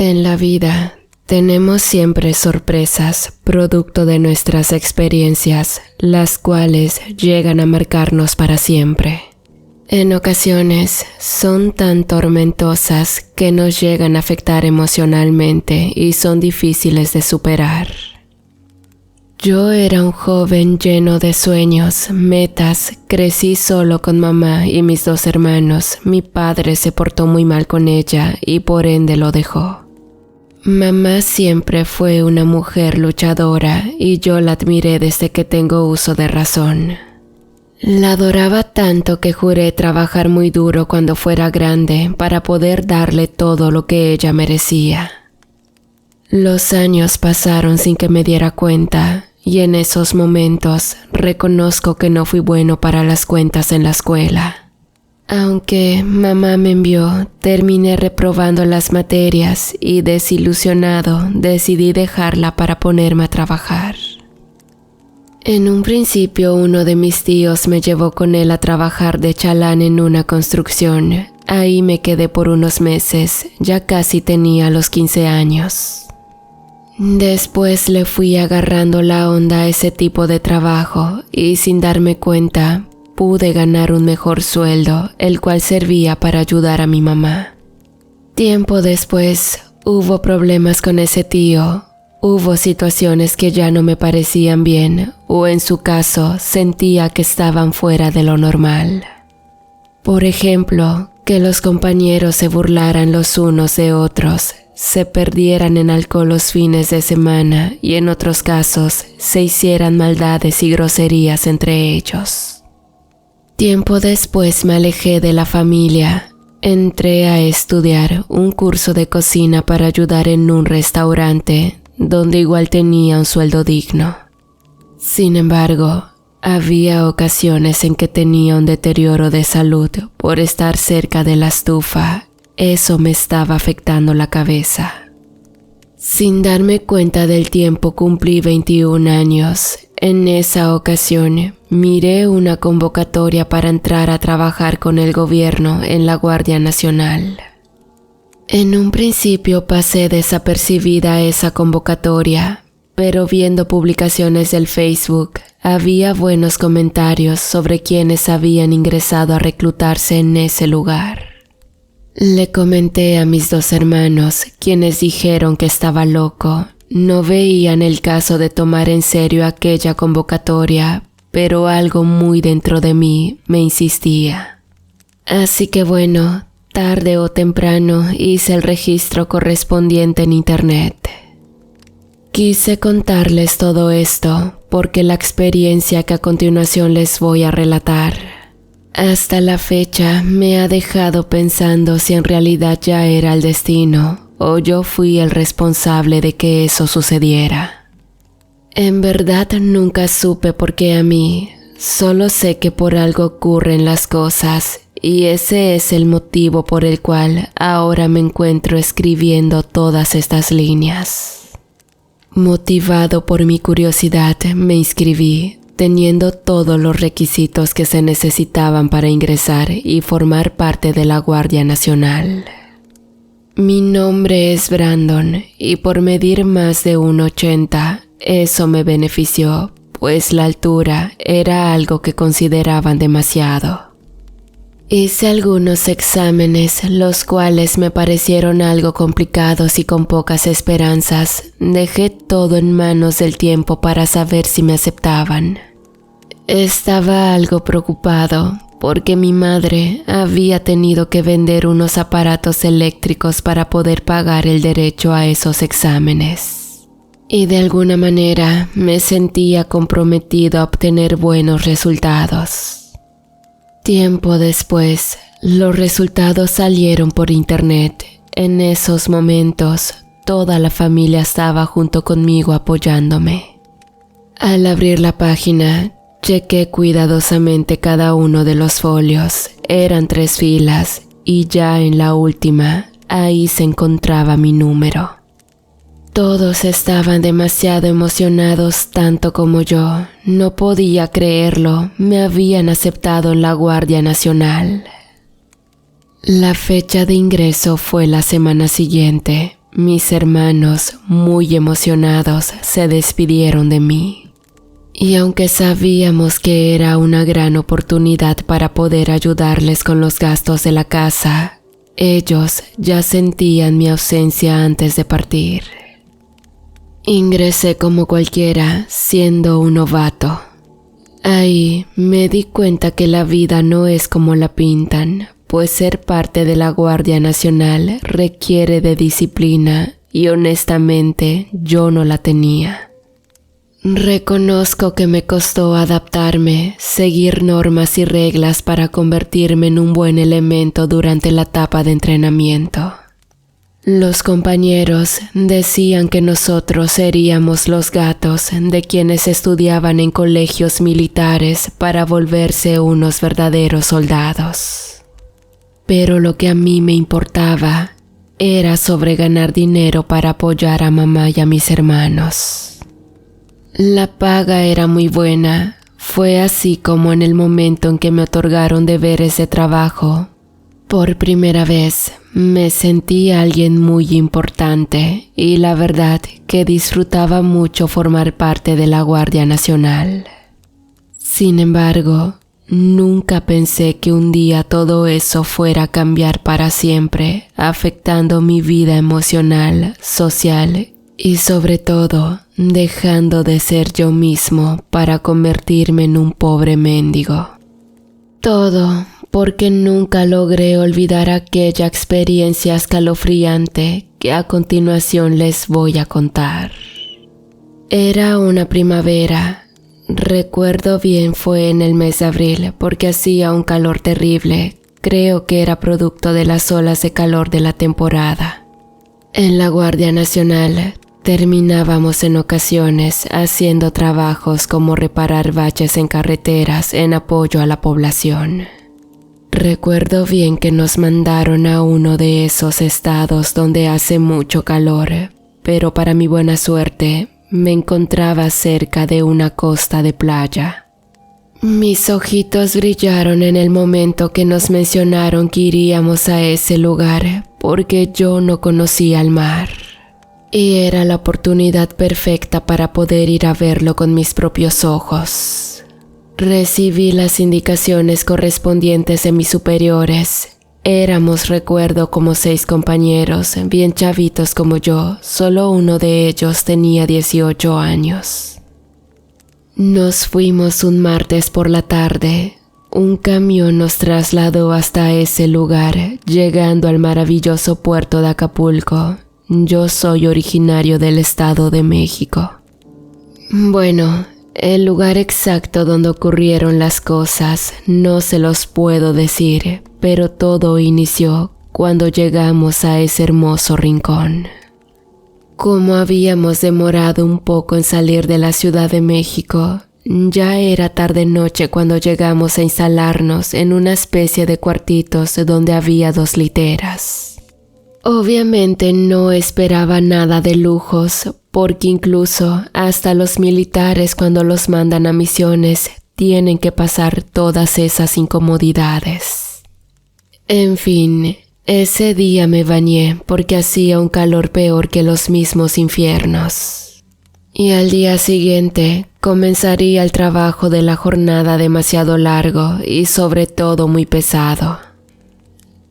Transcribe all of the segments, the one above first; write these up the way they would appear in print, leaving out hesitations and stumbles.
En la vida tenemos siempre sorpresas, producto de nuestras experiencias, las cuales llegan a marcarnos para siempre. En ocasiones son tan tormentosas que nos llegan a afectar emocionalmente y son difíciles de superar. Yo era un joven lleno de sueños, metas, crecí solo con mamá y mis 2 hermanos. Mi padre se portó muy mal con ella y por ende lo dejó. Mamá siempre fue una mujer luchadora y yo la admiré desde que tengo uso de razón. La adoraba tanto que juré trabajar muy duro cuando fuera grande para poder darle todo lo que ella merecía. Los años pasaron sin que me diera cuenta y en esos momentos reconozco que no fui bueno para las cuentas en la escuela. Aunque mamá me envió, terminé reprobando las materias y desilusionado decidí dejarla para ponerme a trabajar. En un principio uno de mis tíos me llevó con él a trabajar de chalán en una construcción. Ahí me quedé por unos meses, ya casi tenía los 15 años. Después le fui agarrando la onda a ese tipo de trabajo y sin darme cuenta pude ganar un mejor sueldo, el cual servía para ayudar a mi mamá. Tiempo después hubo problemas con ese tío. Hubo situaciones que ya no me parecían bien, o en su caso sentía que estaban fuera de lo normal. Por ejemplo, que los compañeros se burlaran los unos de otros, se perdieran en alcohol los fines de semana y en otros casos se hicieran maldades y groserías entre ellos. Tiempo después me alejé de la familia. Entré a estudiar un curso de cocina para ayudar en un restaurante, donde igual tenía un sueldo digno. Sin embargo, había ocasiones en que tenía un deterioro de salud por estar cerca de la estufa. Eso me estaba afectando la cabeza. Sin darme cuenta del tiempo cumplí 21 años. En esa ocasión miré una convocatoria para entrar a trabajar con el gobierno en la Guardia Nacional. En un principio pasé desapercibida a esa convocatoria, pero viendo publicaciones del Facebook había buenos comentarios sobre quienes habían ingresado a reclutarse en ese lugar. Le comenté a mis 2 hermanos, quienes dijeron que estaba loco. No veían el caso de tomar en serio aquella convocatoria, pero algo muy dentro de mí me insistía. Así que bueno, tarde o temprano hice el registro correspondiente en internet. Quise contarles todo esto porque la experiencia que a continuación les voy a relatar, hasta la fecha me ha dejado pensando si en realidad ya era el destino o yo fui el responsable de que eso sucediera. En verdad nunca supe por qué a mí, solo sé que por algo ocurren las cosas y ese es el motivo por el cual ahora me encuentro escribiendo todas estas líneas. Motivado por mi curiosidad me inscribí, teniendo todos los requisitos que se necesitaban para ingresar y formar parte de la Guardia Nacional. Mi nombre es Brandon y por medir más de 1,80, eso me benefició, pues la altura era algo que consideraban demasiado. Hice algunos exámenes, los cuales me parecieron algo complicados y con pocas esperanzas. Dejé todo en manos del tiempo para saber si me aceptaban. Estaba algo preocupado, porque mi madre había tenido que vender unos aparatos eléctricos para poder pagar el derecho a esos exámenes. Y de alguna manera me sentía comprometido a obtener buenos resultados. Tiempo después, los resultados salieron por internet. En esos momentos, toda la familia estaba junto conmigo apoyándome. Al abrir la página, chequé cuidadosamente cada uno de los folios. Eran 3 filas y ya en la última, ahí se encontraba mi número. Todos estaban demasiado emocionados tanto como yo. No podía creerlo, me habían aceptado en la Guardia Nacional. La fecha de ingreso fue la semana siguiente, mis hermanos, muy emocionados, se despidieron de mí. Y aunque sabíamos que era una gran oportunidad para poder ayudarles con los gastos de la casa, ellos ya sentían mi ausencia antes de partir. Ingresé como cualquiera, siendo un novato. Ahí me di cuenta que la vida no es como la pintan, pues ser parte de la Guardia Nacional requiere de disciplina y honestamente yo no la tenía. Reconozco que me costó adaptarme, seguir normas y reglas para convertirme en un buen elemento durante la etapa de entrenamiento. Los compañeros decían que nosotros seríamos los gatos de quienes estudiaban en colegios militares para volverse unos verdaderos soldados. Pero lo que a mí me importaba era sobre ganar dinero para apoyar a mamá y a mis hermanos. La paga era muy buena. Fue así como en el momento en que me otorgaron deberes de trabajo, por primera vez me sentí alguien muy importante y la verdad que disfrutaba mucho formar parte de la Guardia Nacional. Sin embargo, nunca pensé que un día todo eso fuera a cambiar para siempre, afectando mi vida emocional, social y sobre todo dejando de ser yo mismo para convertirme en un pobre mendigo. Todo porque nunca logré olvidar aquella experiencia escalofriante que a continuación les voy a contar. Era una primavera. Recuerdo bien, fue en el mes de abril porque hacía un calor terrible. Creo que era producto de las olas de calor de la temporada. En la Guardia Nacional terminábamos en ocasiones haciendo trabajos como reparar baches en carreteras en apoyo a la población. Recuerdo bien que nos mandaron a uno de esos estados donde hace mucho calor, pero para mi buena suerte me encontraba cerca de una costa de playa. Mis ojitos brillaron en el momento que nos mencionaron que iríamos a ese lugar porque yo no conocía el mar. Y era la oportunidad perfecta para poder ir a verlo con mis propios ojos. Recibí las indicaciones correspondientes de mis superiores. Éramos, recuerdo, como 6 compañeros, bien chavitos como yo, solo uno de ellos tenía 18 años. Nos fuimos un martes por la tarde. Un camión nos trasladó hasta ese lugar, llegando al maravilloso puerto de Acapulco. Yo soy originario del Estado de México. Bueno, el lugar exacto donde ocurrieron las cosas no se los puedo decir, pero todo inició cuando llegamos a ese hermoso rincón. Como habíamos demorado un poco en salir de la Ciudad de México, ya era tarde-noche cuando llegamos a instalarnos en una especie de cuartitos donde había 2 literas. Obviamente no esperaba nada de lujos, porque incluso hasta los militares cuando los mandan a misiones tienen que pasar todas esas incomodidades. En fin, ese día me bañé porque hacía un calor peor que los mismos infiernos. Y al día siguiente comenzaría el trabajo de la jornada demasiado largo y sobre todo muy pesado.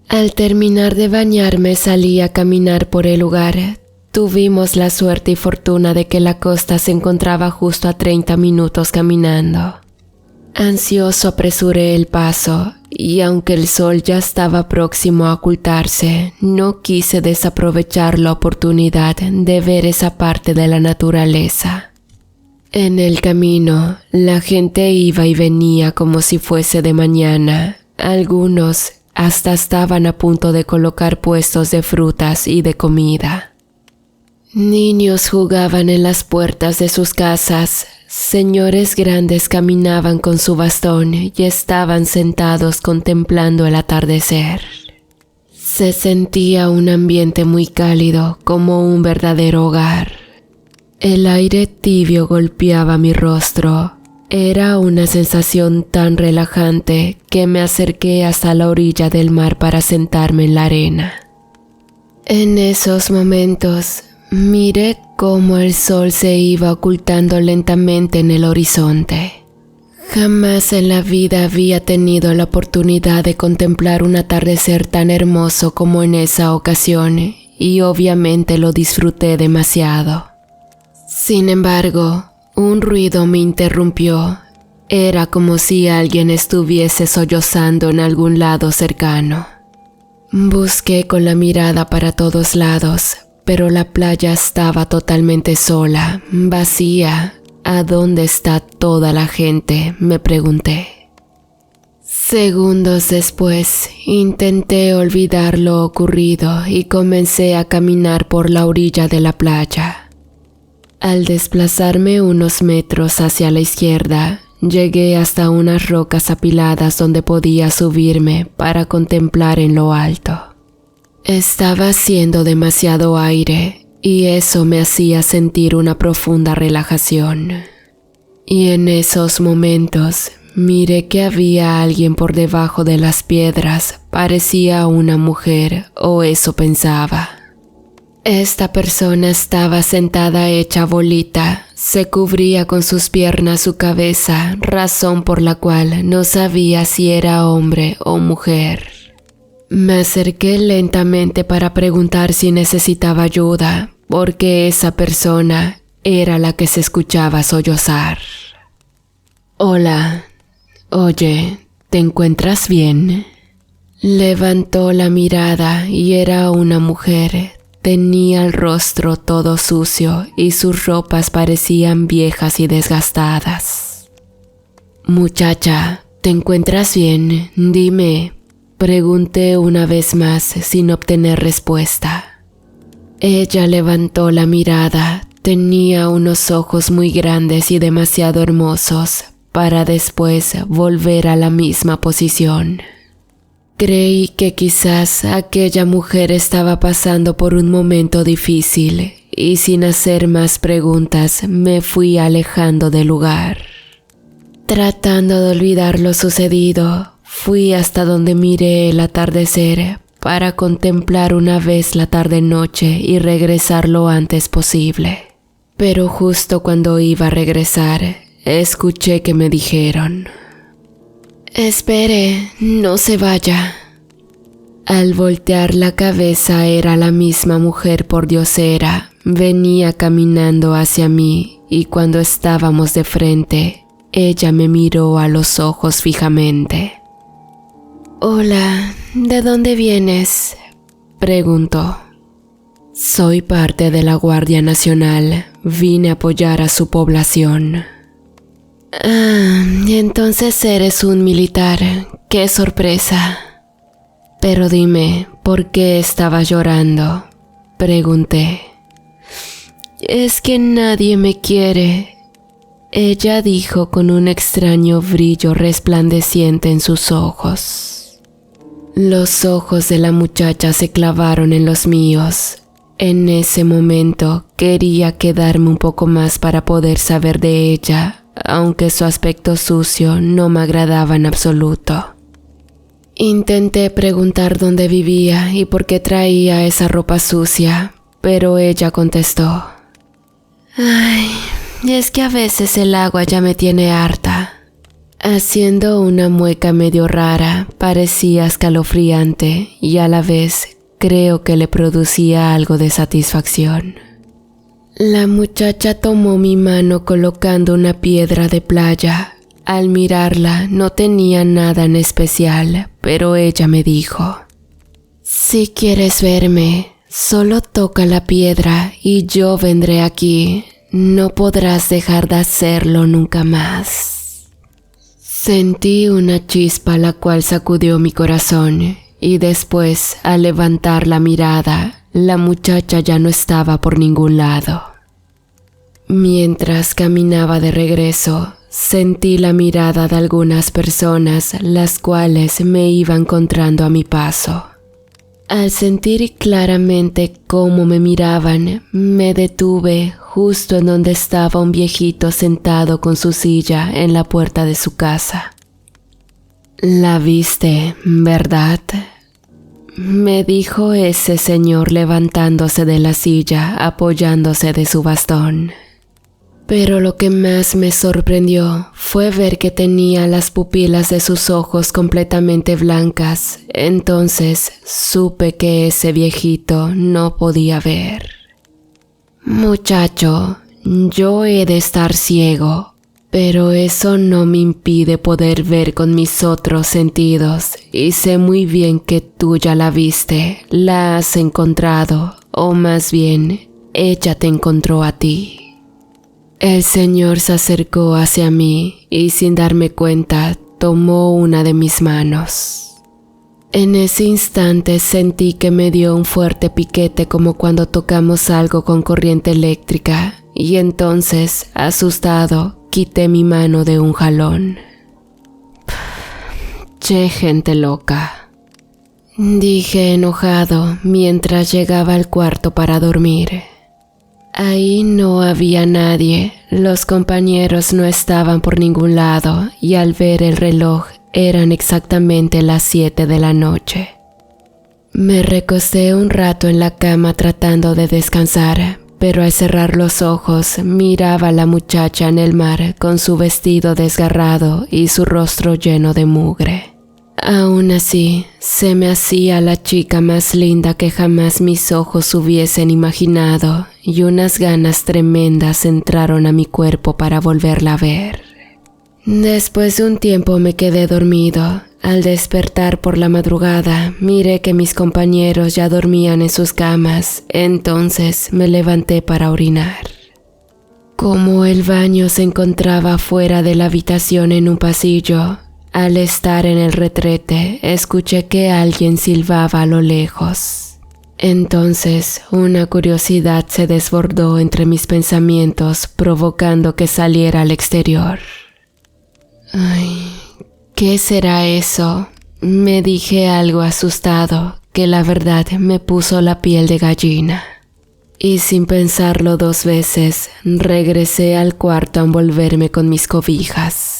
Al terminar de bañarme salí a caminar por el lugar. Tuvimos la suerte y fortuna de que la costa se encontraba justo a 30 minutos caminando. Ansioso apresuré el paso y aunque el sol ya estaba próximo a ocultarse, no quise desaprovechar la oportunidad de ver esa parte de la naturaleza. En el camino, la gente iba y venía como si fuese de mañana. Algunos hasta estaban a punto de colocar puestos de frutas y de comida. Niños jugaban en las puertas de sus casas. Señores grandes caminaban con su bastón y estaban sentados contemplando el atardecer. Se sentía un ambiente muy cálido, como un verdadero hogar. El aire tibio golpeaba mi rostro. Era una sensación tan relajante que me acerqué hasta la orilla del mar para sentarme en la arena. En esos momentos, miré cómo el sol se iba ocultando lentamente en el horizonte. Jamás en la vida había tenido la oportunidad de contemplar un atardecer tan hermoso como en esa ocasión, y obviamente lo disfruté demasiado. Sin embargo, un ruido me interrumpió. Era como si alguien estuviese sollozando en algún lado cercano. Busqué con la mirada para todos lados, pero la playa estaba totalmente sola, vacía. ¿A dónde está toda la gente?, me pregunté. Segundos después, intenté olvidar lo ocurrido y comencé a caminar por la orilla de la playa. Al desplazarme unos metros hacia la izquierda, llegué hasta unas rocas apiladas donde podía subirme para contemplar en lo alto. Estaba haciendo demasiado aire y eso me hacía sentir una profunda relajación. Y en esos momentos miré que había alguien por debajo de las piedras, parecía una mujer, o eso pensaba. Esta persona estaba sentada hecha bolita, se cubría con sus piernas su cabeza, razón por la cual no sabía si era hombre o mujer. Me acerqué lentamente para preguntar si necesitaba ayuda, porque esa persona era la que se escuchaba sollozar. Hola, oye, ¿te encuentras bien? Levantó la mirada y era una mujer. Tenía el rostro todo sucio y sus ropas parecían viejas y desgastadas. Muchacha, ¿te encuentras bien? Dime. Pregunté una vez más sin obtener respuesta. Ella levantó la mirada, tenía unos ojos muy grandes y demasiado hermosos, para después volver a la misma posición. Creí que quizás aquella mujer estaba pasando por un momento difícil y sin hacer más preguntas me fui alejando del lugar. Tratando de olvidar lo sucedido, fui hasta donde miré el atardecer para contemplar una vez la tarde-noche y regresar lo antes posible. Pero justo cuando iba a regresar, escuché que me dijeron: «Espere, no se vaya». Al voltear la cabeza era la misma mujer pordiosera, venía caminando hacia mí y cuando estábamos de frente, ella me miró a los ojos fijamente. «Hola, ¿de dónde vienes?», preguntó. «Soy parte de la Guardia Nacional, vine a apoyar a su población». «Ah, entonces eres un militar, qué sorpresa». «Pero dime, ¿por qué estabas llorando?», pregunté. «Es que nadie me quiere», ella dijo con un extraño brillo resplandeciente en sus ojos. Los ojos de la muchacha se clavaron en los míos. En ese momento quería quedarme un poco más para poder saber de ella, aunque su aspecto sucio no me agradaba en absoluto. Intenté preguntar dónde vivía y por qué traía esa ropa sucia, pero ella contestó: «Ay, es que a veces el agua ya me tiene harta». Haciendo una mueca medio rara, parecía escalofriante y a la vez creo que le producía algo de satisfacción. La muchacha tomó mi mano colocando una piedra de playa. Al mirarla no tenía nada en especial, pero ella me dijo: «Si quieres verme, solo toca la piedra y yo vendré aquí. No podrás dejar de hacerlo nunca más». Sentí una chispa la cual sacudió mi corazón y después, al levantar la mirada, la muchacha ya no estaba por ningún lado. Mientras caminaba de regreso, sentí la mirada de algunas personas, las cuales me iban encontrando a mi paso. Al sentir claramente cómo me miraban, me detuve justo en donde estaba un viejito sentado con su silla en la puerta de su casa. «¿La viste, verdad?», me dijo ese señor levantándose de la silla, apoyándose de su bastón. Pero lo que más me sorprendió fue ver que tenía las pupilas de sus ojos completamente blancas. Entonces supe que ese viejito no podía ver. Muchacho, yo he de estar ciego, pero eso no me impide poder ver con mis otros sentidos, y sé muy bien que tú ya la viste, la has encontrado, o más bien, ella te encontró a ti. El señor se acercó hacia mí y sin darme cuenta tomó una de mis manos. En ese instante sentí que me dio un fuerte piquete como cuando tocamos algo con corriente eléctrica y entonces, asustado, quité mi mano de un jalón. Che, gente loca, dije enojado mientras llegaba al cuarto para dormir. Ahí no había nadie, los compañeros no estaban por ningún lado y al ver el reloj eran exactamente las 7 de la noche. Me recosté un rato en la cama tratando de descansar, pero al cerrar los ojos miraba a la muchacha en el mar con su vestido desgarrado y su rostro lleno de mugre. Aún así, se me hacía la chica más linda que jamás mis ojos hubiesen imaginado y unas ganas tremendas entraron a mi cuerpo para volverla a ver. Después de un tiempo me quedé dormido. Al despertar por la madrugada, miré que mis compañeros ya dormían en sus camas, entonces me levanté para orinar. Como el baño se encontraba fuera de la habitación en un pasillo, al estar en el retrete, escuché que alguien silbaba a lo lejos. Entonces, una curiosidad se desbordó entre mis pensamientos, provocando que saliera al exterior. Ay, ¿qué será eso? Me dije algo asustado, que la verdad me puso la piel de gallina. Y sin pensarlo 2 veces, regresé al cuarto a envolverme con mis cobijas.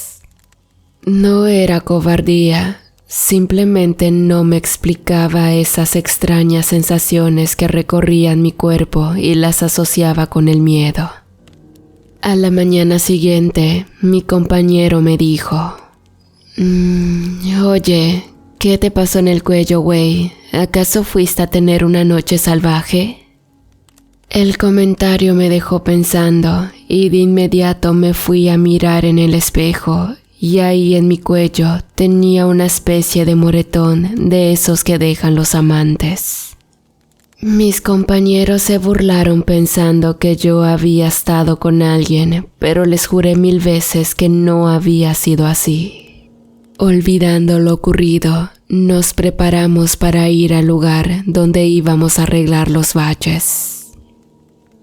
No era cobardía, simplemente no me explicaba esas extrañas sensaciones que recorrían mi cuerpo y las asociaba con el miedo. A la mañana siguiente, mi compañero me dijo, oye, ¿qué te pasó en el cuello, güey? ¿Acaso fuiste a tener una noche salvaje? El comentario me dejó pensando y de inmediato me fui a mirar en el espejo. Y ahí en mi cuello tenía una especie de moretón de esos que dejan los amantes. Mis compañeros se burlaron pensando que yo había estado con alguien, pero les juré 1000 veces que no había sido así. Olvidando lo ocurrido, nos preparamos para ir al lugar donde íbamos a arreglar los baches.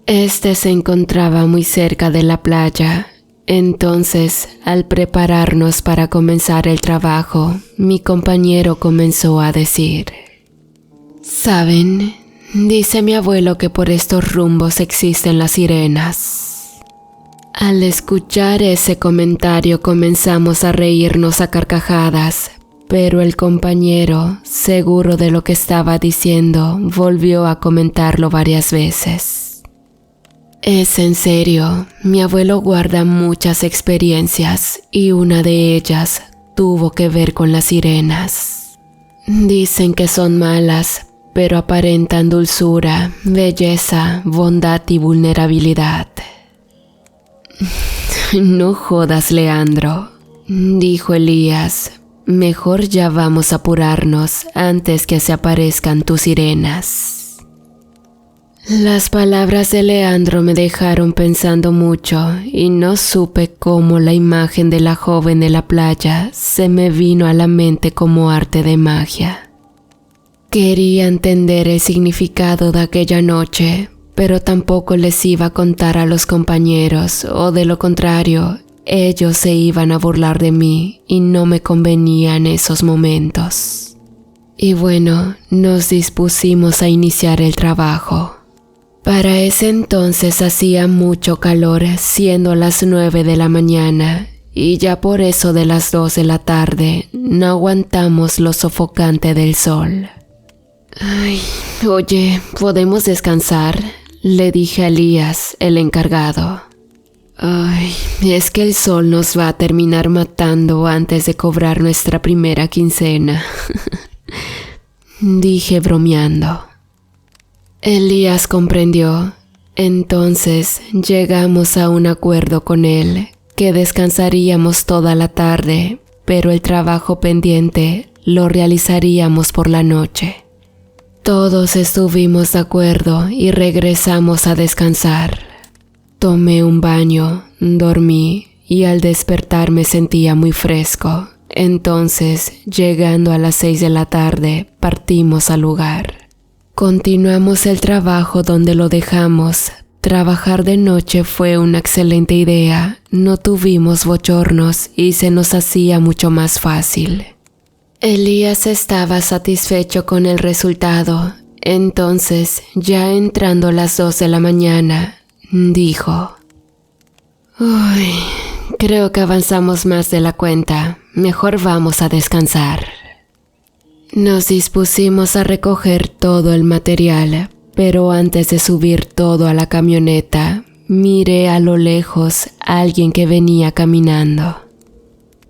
Este se encontraba muy cerca de la playa. Entonces, al prepararnos para comenzar el trabajo, mi compañero comenzó a decir, ¿saben? Dice mi abuelo que por estos rumbos existen las sirenas. Al escuchar ese comentario comenzamos a reírnos a carcajadas, pero el compañero, seguro de lo que estaba diciendo, volvió a comentarlo varias veces. Es en serio, mi abuelo guarda muchas experiencias y una de ellas tuvo que ver con las sirenas. Dicen que son malas, pero aparentan dulzura, belleza, bondad y vulnerabilidad. No jodas, Leandro, dijo Elías. Mejor ya vamos a apurarnos antes que se aparezcan tus sirenas. Las palabras de Leandro me dejaron pensando mucho y no supe cómo la imagen de la joven de la playa se me vino a la mente como arte de magia. Quería entender el significado de aquella noche, pero tampoco les iba a contar a los compañeros o de lo contrario, ellos se iban a burlar de mí y no me convenía en esos momentos. Y bueno, nos dispusimos a iniciar el trabajo. Para ese entonces hacía mucho calor, siendo las 9 de la mañana, y ya por eso de las 2 de la tarde no aguantamos lo sofocante del sol. Ay, oye, ¿podemos descansar?, le dije a Elías, el encargado. Ay, es que el sol nos va a terminar matando antes de cobrar nuestra primera quincena, dije bromeando. Elías comprendió. Entonces llegamos a un acuerdo con él, que descansaríamos toda la tarde, pero el trabajo pendiente lo realizaríamos por la noche. Todos estuvimos de acuerdo y regresamos a descansar. Tomé un baño, dormí y al despertar me sentía muy fresco. Entonces, llegando a las 6 de la tarde, partimos al lugar. Continuamos el trabajo donde lo dejamos. Trabajar de noche fue una excelente idea. No tuvimos bochornos y se nos hacía mucho más fácil. Elías estaba satisfecho con el resultado. Entonces, ya entrando las 2 de la mañana, dijo: «Uy, creo que avanzamos más de la cuenta. Mejor vamos a descansar». Nos dispusimos a recoger todo el material, pero antes de subir todo a la camioneta, miré a lo lejos a alguien que venía caminando.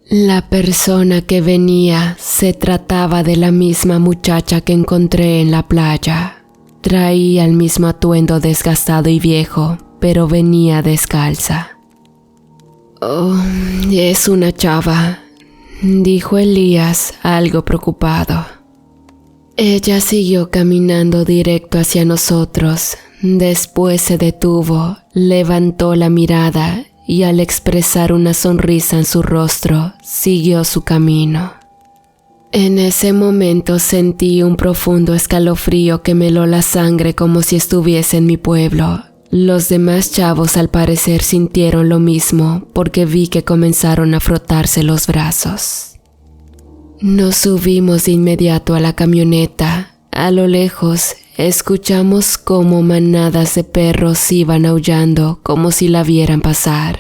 La persona que venía se trataba de la misma muchacha que encontré en la playa. Traía el mismo atuendo desgastado y viejo, pero venía descalza. «Oh, es una chava», dijo Elías, algo preocupado. Ella siguió caminando directo hacia nosotros. Después se detuvo, levantó la mirada y al expresar una sonrisa en su rostro, siguió su camino. En ese momento sentí un profundo escalofrío que me heló la sangre como si estuviese en mi pueblo. Los demás chavos al parecer sintieron lo mismo porque vi que comenzaron a frotarse los brazos. Nos subimos de inmediato a la camioneta. A lo lejos escuchamos cómo manadas de perros iban aullando como si la vieran pasar.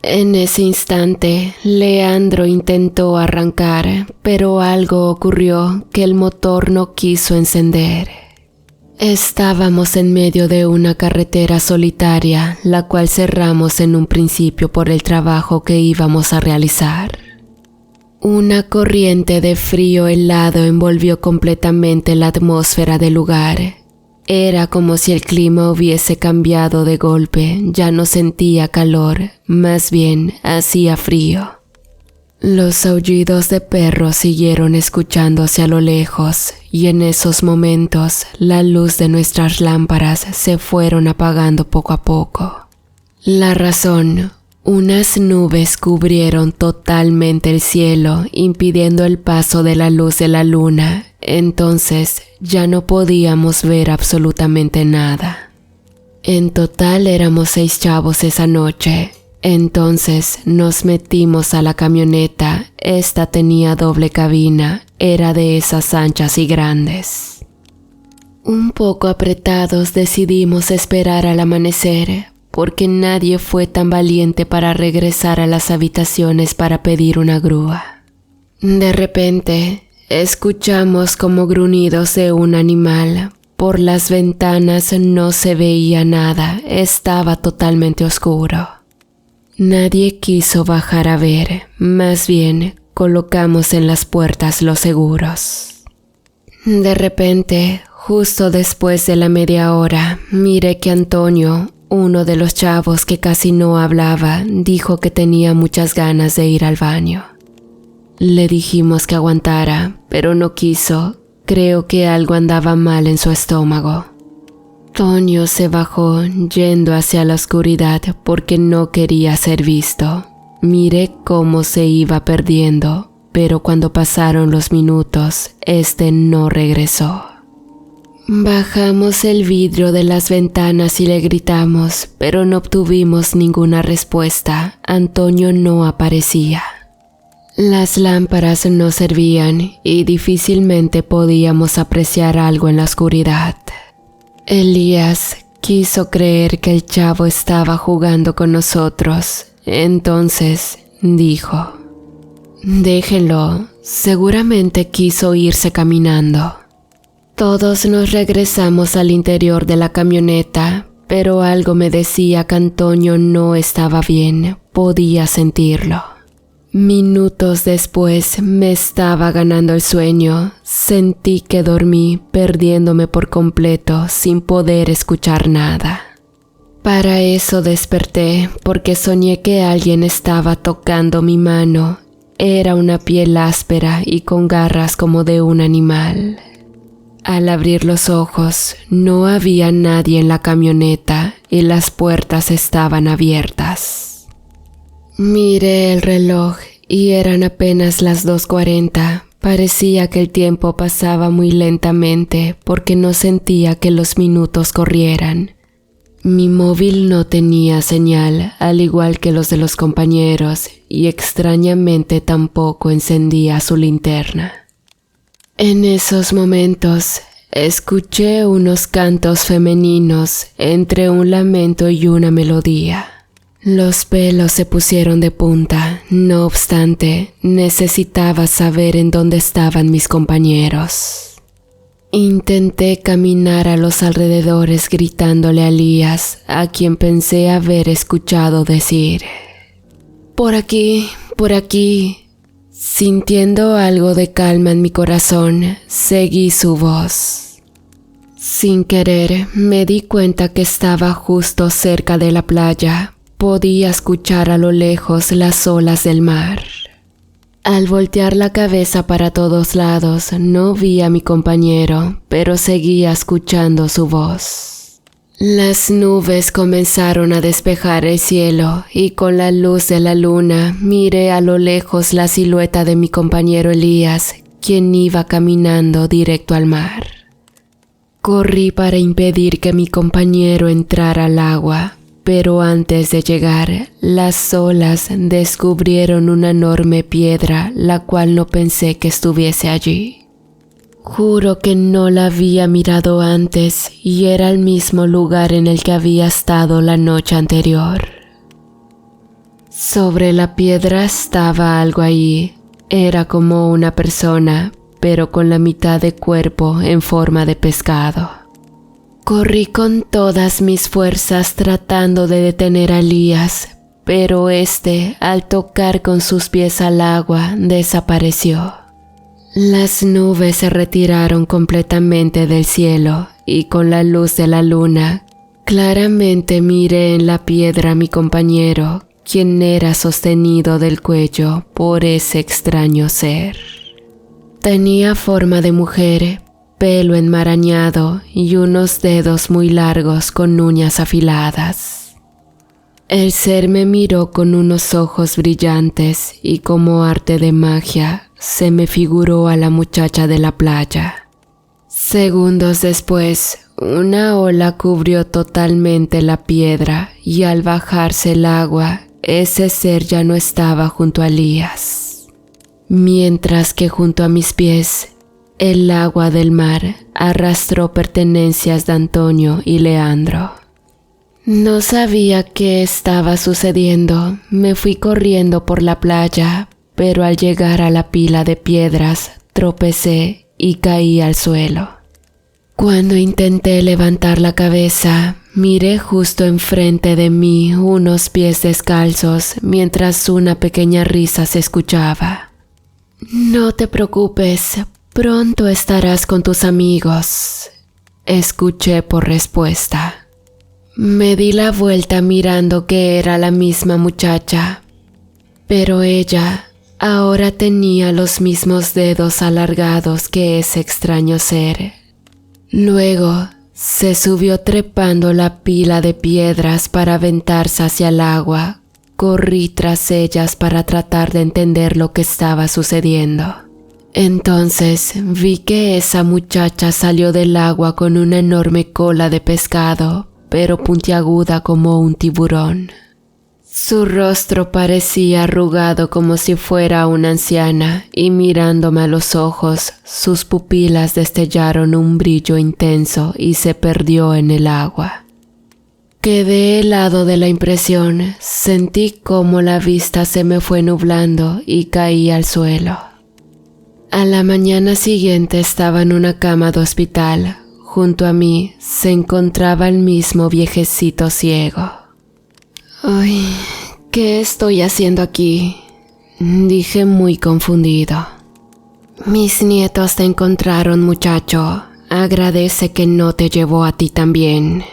En ese instante, Leandro intentó arrancar, pero algo ocurrió que el motor no quiso encender. Estábamos en medio de una carretera solitaria, la cual cerramos en un principio por el trabajo que íbamos a realizar. Una corriente de frío helado envolvió completamente la atmósfera del lugar. Era como si el clima hubiese cambiado de golpe. Ya no sentía calor, más bien hacía frío. Los aullidos de perros siguieron escuchándose a lo lejos y en esos momentos la luz de nuestras lámparas se fueron apagando poco a poco. La razón: unas nubes cubrieron totalmente el cielo, impidiendo el paso de la luz de la luna. Entonces ya no podíamos ver absolutamente nada. En total éramos 6 chavos esa noche. Entonces nos metimos a la camioneta. Esta tenía doble cabina, era de esas anchas y grandes. Un poco apretados decidimos esperar al amanecer, porque nadie fue tan valiente para regresar a las habitaciones para pedir una grúa. De repente, escuchamos como gruñidos de un animal. Por las ventanas no se veía nada, estaba totalmente oscuro. Nadie quiso bajar a ver, más bien colocamos en las puertas los seguros. De repente, justo después de la media hora, miré que Antonio, uno de los chavos que casi no hablaba, dijo que tenía muchas ganas de ir al baño. Le dijimos que aguantara, pero no quiso. Creo que algo andaba mal en su estómago. Toño se bajó yendo hacia la oscuridad porque no quería ser visto. Miré cómo se iba perdiendo, pero cuando pasaron los minutos, no regresó. Bajamos el vidrio de las ventanas y le gritamos, pero no obtuvimos ninguna respuesta. Antonio no aparecía. Las lámparas no servían y difícilmente podíamos apreciar algo en la oscuridad. Elías quiso creer que el chavo estaba jugando con nosotros. Entonces dijo: «Déjenlo, seguramente quiso irse caminando». Todos nos regresamos al interior de la camioneta, pero algo me decía que Antonio no estaba bien, podía sentirlo. Minutos después me estaba ganando el sueño, sentí que dormí perdiéndome por completo sin poder escuchar nada. Para eso desperté porque soñé que alguien estaba tocando mi mano. Era una piel áspera y con garras como de un animal. Al abrir los ojos, no había nadie en la camioneta y las puertas estaban abiertas. Miré el reloj y eran apenas las 2:40. Parecía que el tiempo pasaba muy lentamente porque no sentía que los minutos corrieran. Mi móvil no tenía señal, al igual que los de los compañeros, y extrañamente tampoco encendía su linterna. En esos momentos, escuché unos cantos femeninos entre un lamento y una melodía. Los pelos se pusieron de punta, no obstante, necesitaba saber en dónde estaban mis compañeros. Intenté caminar a los alrededores gritándole a Elías, a quien pensé haber escuchado decir: por aquí, por aquí. Sintiendo algo de calma en mi corazón, seguí su voz. Sin querer, me di cuenta que estaba justo cerca de la playa. Podía escuchar a lo lejos las olas del mar. Al voltear la cabeza para todos lados, no vi a mi compañero, pero seguía escuchando su voz. Las nubes comenzaron a despejar el cielo y con la luz de la luna miré a lo lejos la silueta de mi compañero Elías, quien iba caminando directo al mar. Corrí para impedir que mi compañero entrara al agua. Pero antes de llegar, las olas descubrieron una enorme piedra, la cual no pensé que estuviese allí. Juro que no la había mirado antes y era el mismo lugar en el que había estado la noche anterior. Sobre la piedra estaba algo ahí. Era como una persona, pero con la mitad de cuerpo en forma de pescado. Corrí con todas mis fuerzas tratando de detener a Elías, pero al tocar con sus pies al agua, desapareció. Las nubes se retiraron completamente del cielo y con la luz de la luna, claramente miré en la piedra a mi compañero, quien era sostenido del cuello por ese extraño ser. Tenía forma de mujer, pelo enmarañado y unos dedos muy largos con uñas afiladas. El ser me miró con unos ojos brillantes y como arte de magia se me figuró a la muchacha de la playa. Segundos después, una ola cubrió totalmente la piedra y al bajarse el agua, ese ser ya no estaba junto a Elías. Mientras que junto a mis pies, el agua del mar arrastró pertenencias de Antonio y Leandro. No sabía qué estaba sucediendo. Me fui corriendo por la playa, pero al llegar a la pila de piedras, tropecé y caí al suelo. Cuando intenté levantar la cabeza, miré justo enfrente de mí unos pies descalzos mientras una pequeña risa se escuchaba. «No te preocupes, pronto estarás con tus amigos», escuché por respuesta. Me di la vuelta mirando que era la misma muchacha, pero ella ahora tenía los mismos dedos alargados que ese extraño ser. Luego se subió trepando la pila de piedras para aventarse hacia el agua. Corrí tras ellas para tratar de entender lo que estaba sucediendo. Entonces vi que esa muchacha salió del agua con una enorme cola de pescado, pero puntiaguda como un tiburón. Su rostro parecía arrugado como si fuera una anciana y mirándome a los ojos, sus pupilas destellaron un brillo intenso y se perdió en el agua. Quedé helado de la impresión, sentí como la vista se me fue nublando y caí al suelo. A la mañana siguiente estaba en una cama de hospital. Junto a mí se encontraba el mismo viejecito ciego. Ay, ¿qué estoy haciendo aquí?, dije muy confundido. Mis nietos te encontraron, muchacho. Agradece que no te llevó a ti también.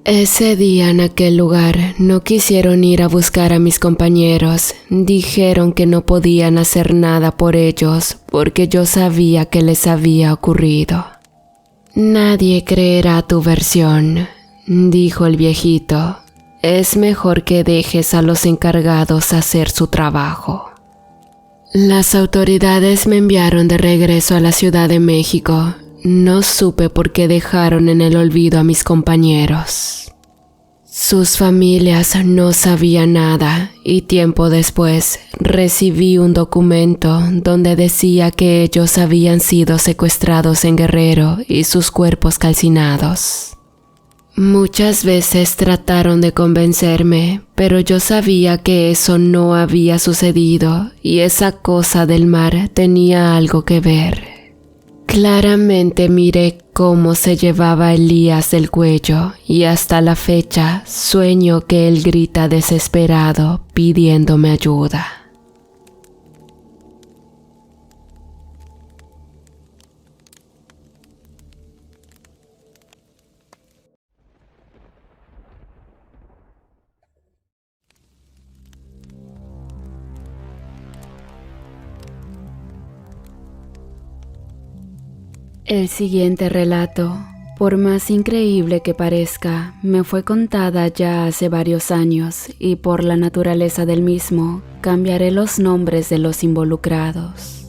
Ese día en aquel lugar no quisieron ir a buscar a mis compañeros. Dijeron que no podían hacer nada por ellos porque yo sabía que les había ocurrido. Nadie creerá tu versión, dijo el viejito. Es mejor que dejes a los encargados hacer su trabajo. Las autoridades me enviaron de regreso a la Ciudad de México. No supe por qué dejaron en el olvido a mis compañeros. Sus familias no sabían nada y tiempo después recibí un documento donde decía que ellos habían sido secuestrados en Guerrero y sus cuerpos calcinados. Muchas veces trataron de convencerme, pero yo sabía que eso no había sucedido y esa cosa del mar tenía algo que ver. Claramente miré cómo se llevaba a Elías del cuello y hasta la fecha sueño que él grita desesperado pidiéndome ayuda. El siguiente relato, por más increíble que parezca, me fue contada ya hace varios años y por la naturaleza del mismo, cambiaré los nombres de los involucrados.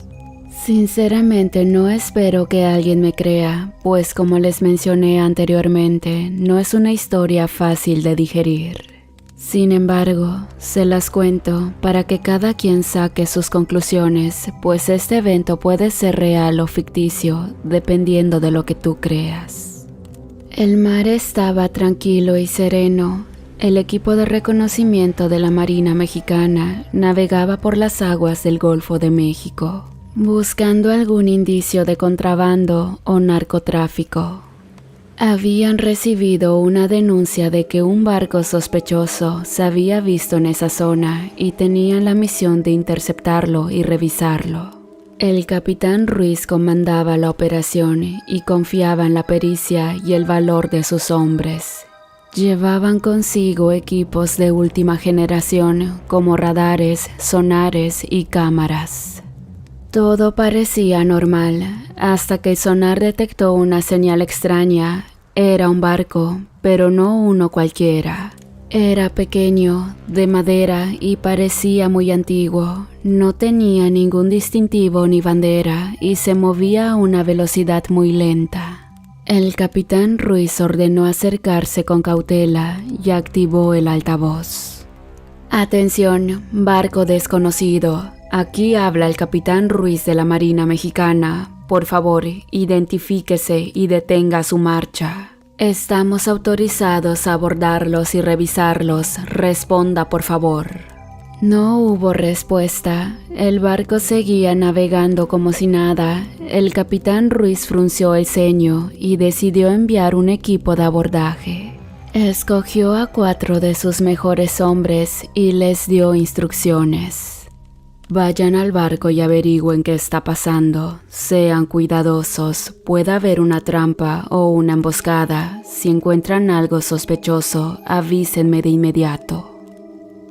Sinceramente no espero que alguien me crea, pues como les mencioné anteriormente, no es una historia fácil de digerir. Sin embargo, se las cuento para que cada quien saque sus conclusiones, pues este evento puede ser real o ficticio, dependiendo de lo que tú creas. El mar estaba tranquilo y sereno. El equipo de reconocimiento de la Marina Mexicana navegaba por las aguas del Golfo de México, buscando algún indicio de contrabando o narcotráfico. Habían recibido una denuncia de que un barco sospechoso se había visto en esa zona y tenían la misión de interceptarlo y revisarlo. El capitán Ruiz comandaba la operación y confiaba en la pericia y el valor de sus hombres. Llevaban consigo equipos de última generación como radares, sonares y cámaras. Todo parecía normal, hasta que el sonar detectó una señal extraña. Era un barco, pero no uno cualquiera. Era pequeño, de madera y parecía muy antiguo. No tenía ningún distintivo ni bandera y se movía a una velocidad muy lenta. El capitán Ruiz ordenó acercarse con cautela y activó el altavoz. Atención, barco desconocido. Aquí habla el capitán Ruiz de la Marina Mexicana. Por favor, identifíquese y detenga su marcha. Estamos autorizados a abordarlos y revisarlos. Responda, por favor. No hubo respuesta. El barco seguía navegando como si nada. El capitán Ruiz frunció el ceño y decidió enviar un equipo de abordaje. Escogió a 4 de sus mejores hombres y les dio instrucciones. Vayan al barco y averigüen qué está pasando. Sean cuidadosos, puede haber una trampa o una emboscada. Si encuentran algo sospechoso, avísenme de inmediato.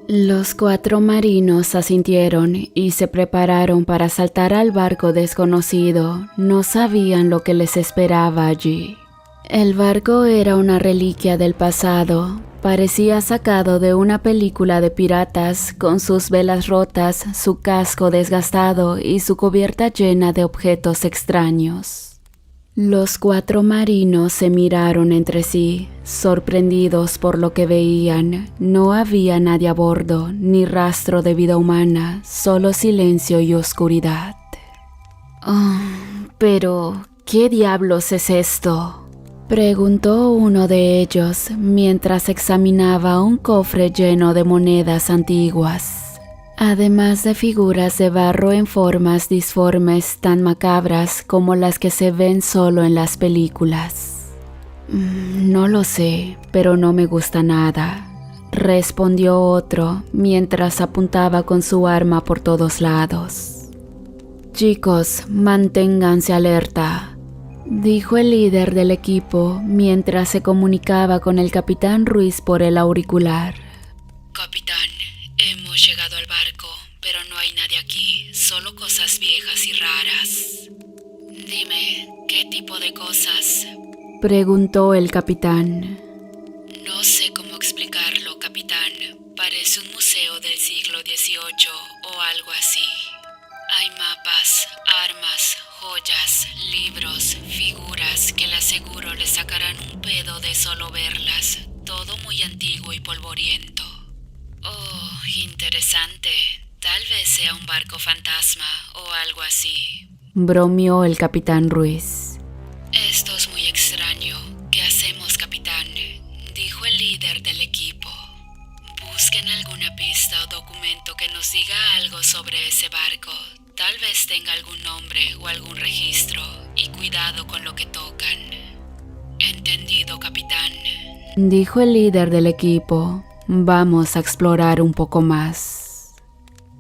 Los 4 marinos asintieron y se prepararon para saltar al barco desconocido. No sabían lo que les esperaba allí. El barco era una reliquia del pasado. Parecía sacado de una película de piratas, con sus velas rotas, su casco desgastado y su cubierta llena de objetos extraños. Los 4 marinos se miraron entre sí, sorprendidos por lo que veían. No había nadie a bordo, ni rastro de vida humana, solo silencio y oscuridad. Oh, pero, ¿qué diablos es esto?, preguntó uno de ellos mientras examinaba un cofre lleno de monedas antiguas. además de figuras de barro en formas disformes tan macabras como las que se ven solo en las películas. No lo sé, pero no me gusta nada, respondió otro mientras apuntaba con su arma por todos lados. Chicos, manténganse alerta, dijo el líder del equipo mientras se comunicaba con el capitán Ruiz por el auricular. Capitán, hemos llegado al barco, pero no hay nadie aquí, solo cosas viejas y raras. Dime, ¿qué tipo de cosas? Preguntó el capitán. No sé cómo explicarlo, capitán. Parece un museo del siglo XVIII o algo así. Hay mapas, armas, joyas, libros, figuras que le aseguro le sacarán un pedo de solo verlas. Todo muy antiguo y polvoriento. Oh, interesante. Tal vez sea un barco fantasma o algo así. Bromeó el capitán Ruiz. Esto es muy extraño. ¿Qué hacemos, capitán? Dijo el líder del equipo. Busquen alguna pista o documento que nos diga algo sobre ese barco. Tal vez tenga algún nombre o algún registro. Y cuidado con lo que tocan. Entendido, capitán. Dijo el líder del equipo. Vamos a explorar un poco más.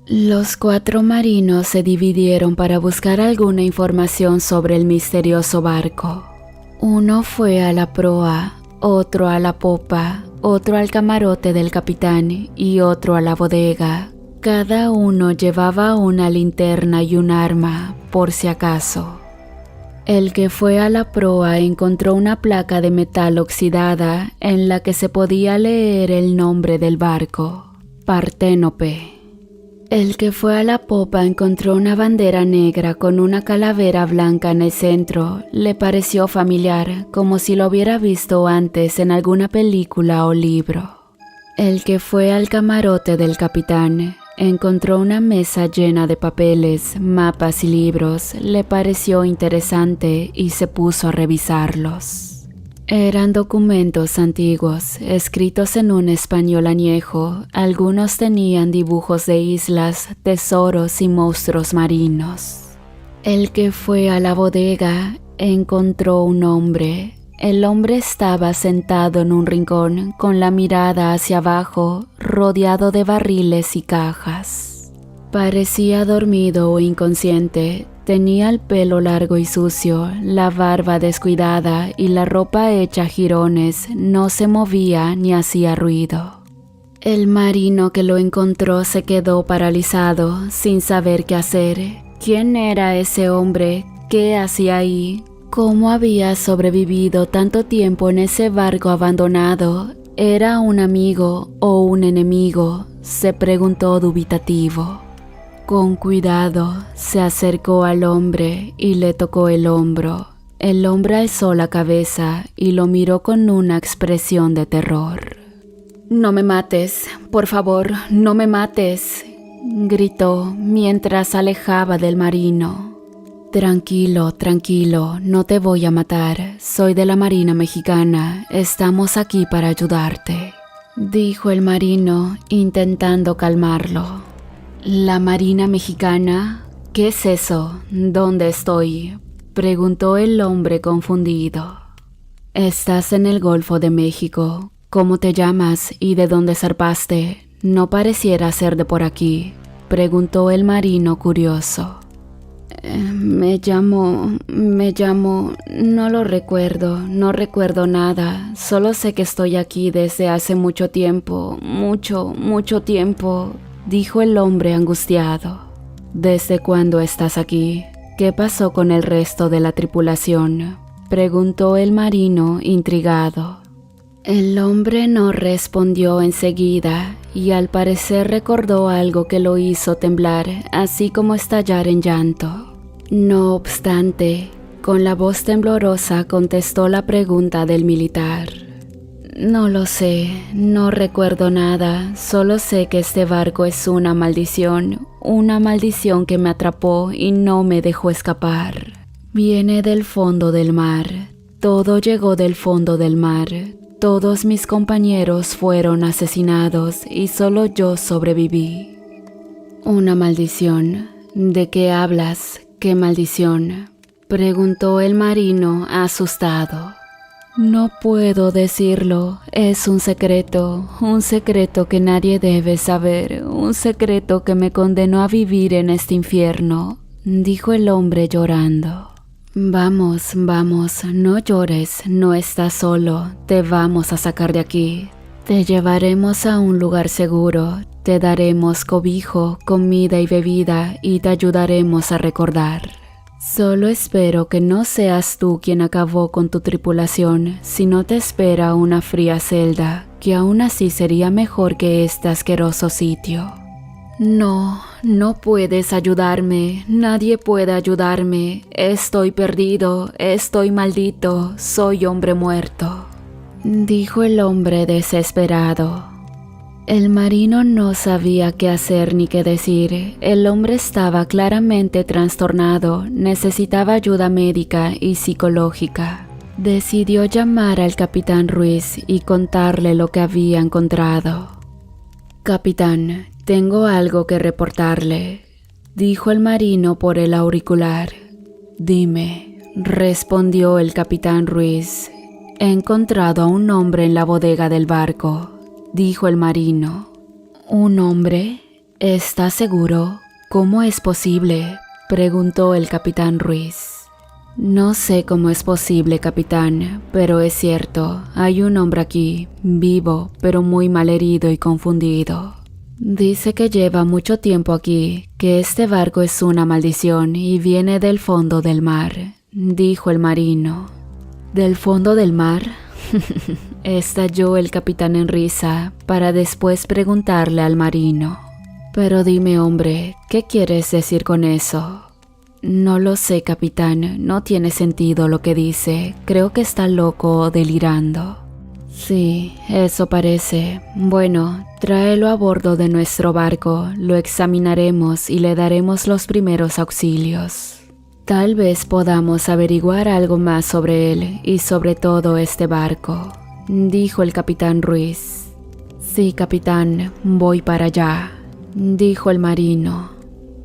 Los 4 marinos se dividieron para buscar alguna información sobre el misterioso barco. Uno fue a la proa, otro a la popa, otro al camarote del capitán y otro a la bodega. Cada uno llevaba una linterna y un arma, por si acaso. El que fue a la proa encontró una placa de metal oxidada en la que se podía leer el nombre del barco, Parténope. El que fue a la popa encontró una bandera negra con una calavera blanca en el centro. Le pareció familiar, como si lo hubiera visto antes en alguna película o libro. El que fue al camarote del capitán encontró una mesa llena de papeles, mapas y libros. Le pareció interesante y se puso a revisarlos. Eran documentos antiguos, escritos en un español añejo. Algunos tenían dibujos de islas, tesoros y monstruos marinos. El que fue a la bodega encontró un hombre. El hombre estaba sentado en un rincón, con la mirada hacia abajo, rodeado de barriles y cajas. Parecía dormido o inconsciente. Tenía el pelo largo y sucio, la barba descuidada y la ropa hecha jirones. No se movía ni hacía ruido. El marino que lo encontró se quedó paralizado, sin saber qué hacer. ¿Quién era ese hombre? ¿Qué hacía ahí? ¿Cómo había sobrevivido tanto tiempo en ese barco abandonado? ¿Era un amigo o un enemigo?, se preguntó dubitativo. Con cuidado, se acercó al hombre y le tocó el hombro. El hombre alzó la cabeza y lo miró con una expresión de terror. «No me mates, por favor, no me mates», gritó mientras se alejaba del marino. «Tranquilo, tranquilo, no te voy a matar. Soy de la Marina Mexicana. Estamos aquí para ayudarte», dijo el marino, intentando calmarlo. «¿La Marina Mexicana? ¿Qué es eso? ¿Dónde estoy?», preguntó el hombre confundido. «Estás en el Golfo de México. ¿Cómo te llamas y de dónde zarpaste? No pareciera ser de por aquí», preguntó el marino curioso. Me llamo, no lo recuerdo, no recuerdo nada. Solo sé que estoy aquí desde hace mucho tiempo, mucho tiempo», dijo el hombre angustiado. «¿Desde cuándo estás aquí? ¿Qué pasó con el resto de la tripulación?», preguntó el marino intrigado. El hombre no respondió enseguida y al parecer recordó algo que lo hizo temblar, así como estallar en llanto. No obstante, con la voz temblorosa contestó la pregunta del militar. «No lo sé, no recuerdo nada, solo sé que este barco es una maldición que me atrapó y no me dejó escapar. Viene del fondo del mar, todo llegó del fondo del mar. Todos mis compañeros fueron asesinados y solo yo sobreviví». ¿Una maldición? ¿De qué hablas? ¿Qué maldición?, preguntó el marino asustado. No puedo decirlo, es un secreto que nadie debe saber, un secreto que me condenó a vivir en este infierno, dijo el hombre llorando. Vamos, no llores, no estás solo, te vamos a sacar de aquí. Te llevaremos a un lugar seguro, te daremos cobijo, comida y bebida y te ayudaremos a recordar. Solo espero que no seas tú quien acabó con tu tripulación, sino te espera una fría celda, que aún así sería mejor que este asqueroso sitio. No puedes ayudarme, nadie puede ayudarme, estoy perdido, estoy maldito, soy hombre muerto, dijo el hombre desesperado. El marino no sabía qué hacer ni qué decir. El hombre estaba claramente trastornado, necesitaba ayuda médica y psicológica. Decidió llamar al capitán Ruiz y contarle lo que había encontrado. «Capitán, tengo algo que reportarle», dijo el marino por el auricular. «Dime», respondió el capitán Ruiz. «He encontrado a un hombre en la bodega del barco», dijo el marino. «¿Un hombre? ¿Estás seguro? ¿Cómo es posible?», preguntó el capitán Ruiz. «No sé cómo es posible, capitán, pero es cierto, hay un hombre aquí, vivo, pero muy malherido y confundido. Dice que lleva mucho tiempo aquí, que este barco es una maldición y viene del fondo del mar», dijo el marino. «¿Del fondo del mar?», estalló el capitán en risa, para después preguntarle al marino. «Pero dime, hombre, ¿qué quieres decir con eso?». «No lo sé, capitán, no tiene sentido lo que dice, creo que está loco o delirando». «Sí, eso parece. Bueno, tráelo a bordo de nuestro barco, lo examinaremos y le daremos los primeros auxilios. Tal vez podamos averiguar algo más sobre él y sobre todo este barco», dijo el capitán Ruiz. «Sí, capitán, voy para allá», dijo el marino.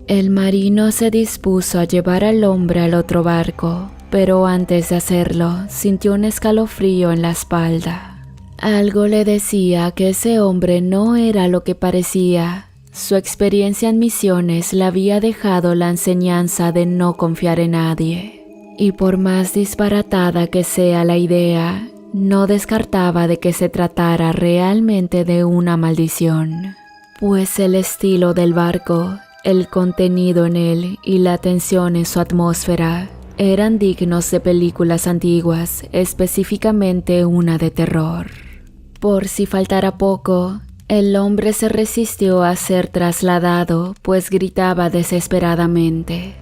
El marino se dispuso a llevar al hombre al otro barco, pero antes de hacerlo, sintió un escalofrío en la espalda. Algo le decía que ese hombre no era lo que parecía. Su experiencia en misiones le había dejado la enseñanza de no confiar en nadie, y por más disparatada que sea la idea, no descartaba de que se tratara realmente de una maldición, pues el estilo del barco, el contenido en él y la tensión en su atmósfera eran dignos de películas antiguas, específicamente una de terror. Por si faltara poco, el hombre se resistió a ser trasladado, pues gritaba desesperadamente: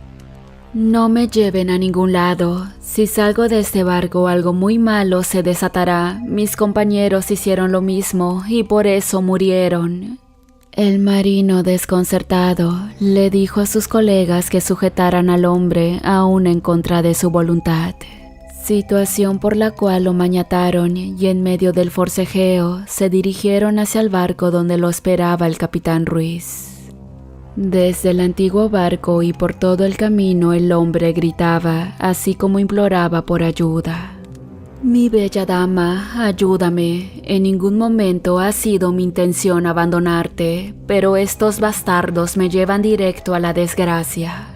«No me lleven a ningún lado. Si salgo de este barco, algo muy malo se desatará. Mis compañeros hicieron lo mismo y por eso murieron». El marino, desconcertado, le dijo a sus colegas que sujetaran al hombre aún en contra de su voluntad, situación por la cual lo maniataron y en medio del forcejeo se dirigieron hacia el barco donde lo esperaba el capitán Ruiz. Desde el antiguo barco y por todo el camino el hombre gritaba, así como imploraba por ayuda: «Mi bella dama, ayúdame. En ningún momento ha sido mi intención abandonarte, pero estos bastardos me llevan directo a la desgracia.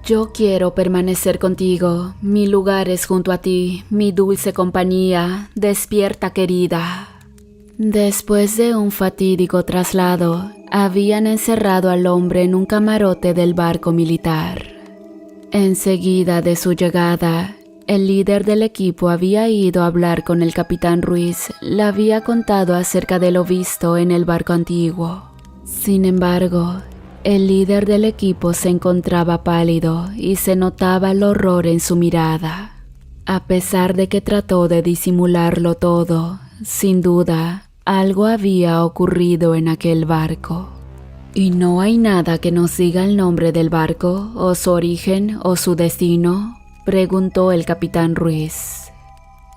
Yo quiero permanecer contigo, mi lugar es junto a ti, mi dulce compañía, despierta querida». Después de un fatídico traslado, habían encerrado al hombre en un camarote del barco militar. Enseguida de su llegada, el líder del equipo había ido a hablar con el capitán Ruiz, le había contado acerca de lo visto en el barco antiguo. Sin embargo, el líder del equipo se encontraba pálido y se notaba el horror en su mirada. A pesar de que trató de disimularlo todo, sin duda, algo había ocurrido en aquel barco. ¿Y no hay nada que nos diga el nombre del barco, o su origen, o su destino?, preguntó el capitán Ruiz.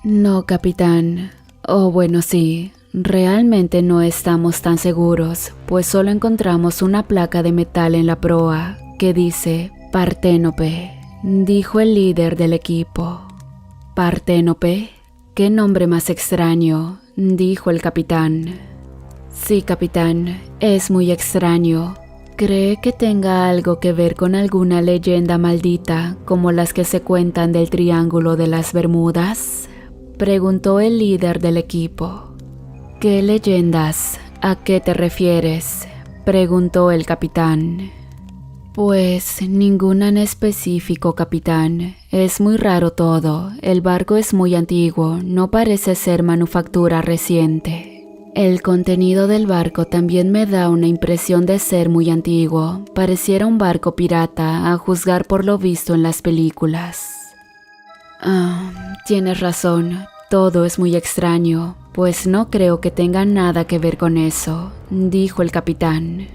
«No, capitán. Oh, bueno, sí. realmente no estamos tan seguros, pues solo encontramos una placa de metal en la proa que dice Parténope, dijo el líder del equipo. ¿Parténope? ¿Qué nombre más extraño?, dijo el capitán. Sí, capitán, es muy extraño. ¿Cree que tenga algo que ver con alguna leyenda maldita como las que se cuentan del Triángulo de las Bermudas?, preguntó el líder del equipo. ¿Qué leyendas? ¿A qué te refieres?, preguntó el capitán. Pues ninguna en específico, capitán. Es muy raro todo. El barco es muy antiguo, no parece ser manufactura reciente. El contenido del barco también me da una impresión de ser muy antiguo. Pareciera un barco pirata, a juzgar por lo visto en las películas. Tienes razón. Todo es muy extraño, pues no creo que tenga nada que ver con eso, dijo el capitán.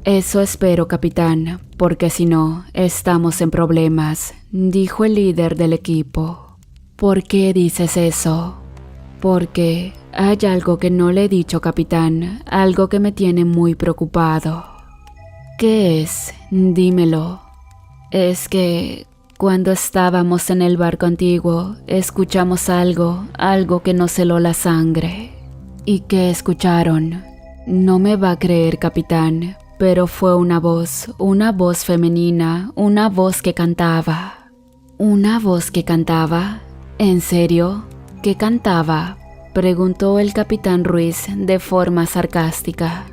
Eso espero, capitán, porque si no, estamos en problemas, dijo el líder del equipo. ¿Por qué dices eso? Porque hay algo que no le he dicho, capitán, algo que me tiene muy preocupado. ¿Qué es? Dímelo. Es que cuando estábamos en el barco antiguo, escuchamos algo que nos heló la sangre. ¿Y qué escucharon? No me va a creer, capitán, pero fue una voz femenina, una voz que cantaba. ¿Una voz que cantaba? ¿En serio? ¿Qué cantaba?, preguntó el capitán Ruiz de forma sarcástica.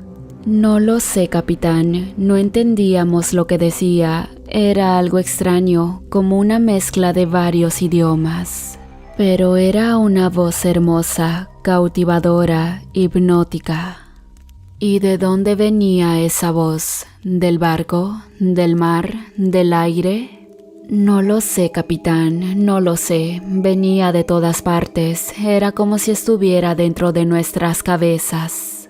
No lo sé, capitán, no entendíamos lo que decía. Era algo extraño, como una mezcla de varios idiomas. Pero era una voz hermosa, cautivadora, hipnótica. ¿Y de dónde venía esa voz? ¿Del barco? ¿Del mar? ¿Del aire? No lo sé, capitán, no lo sé. Venía de todas partes. Era como si estuviera dentro de nuestras cabezas.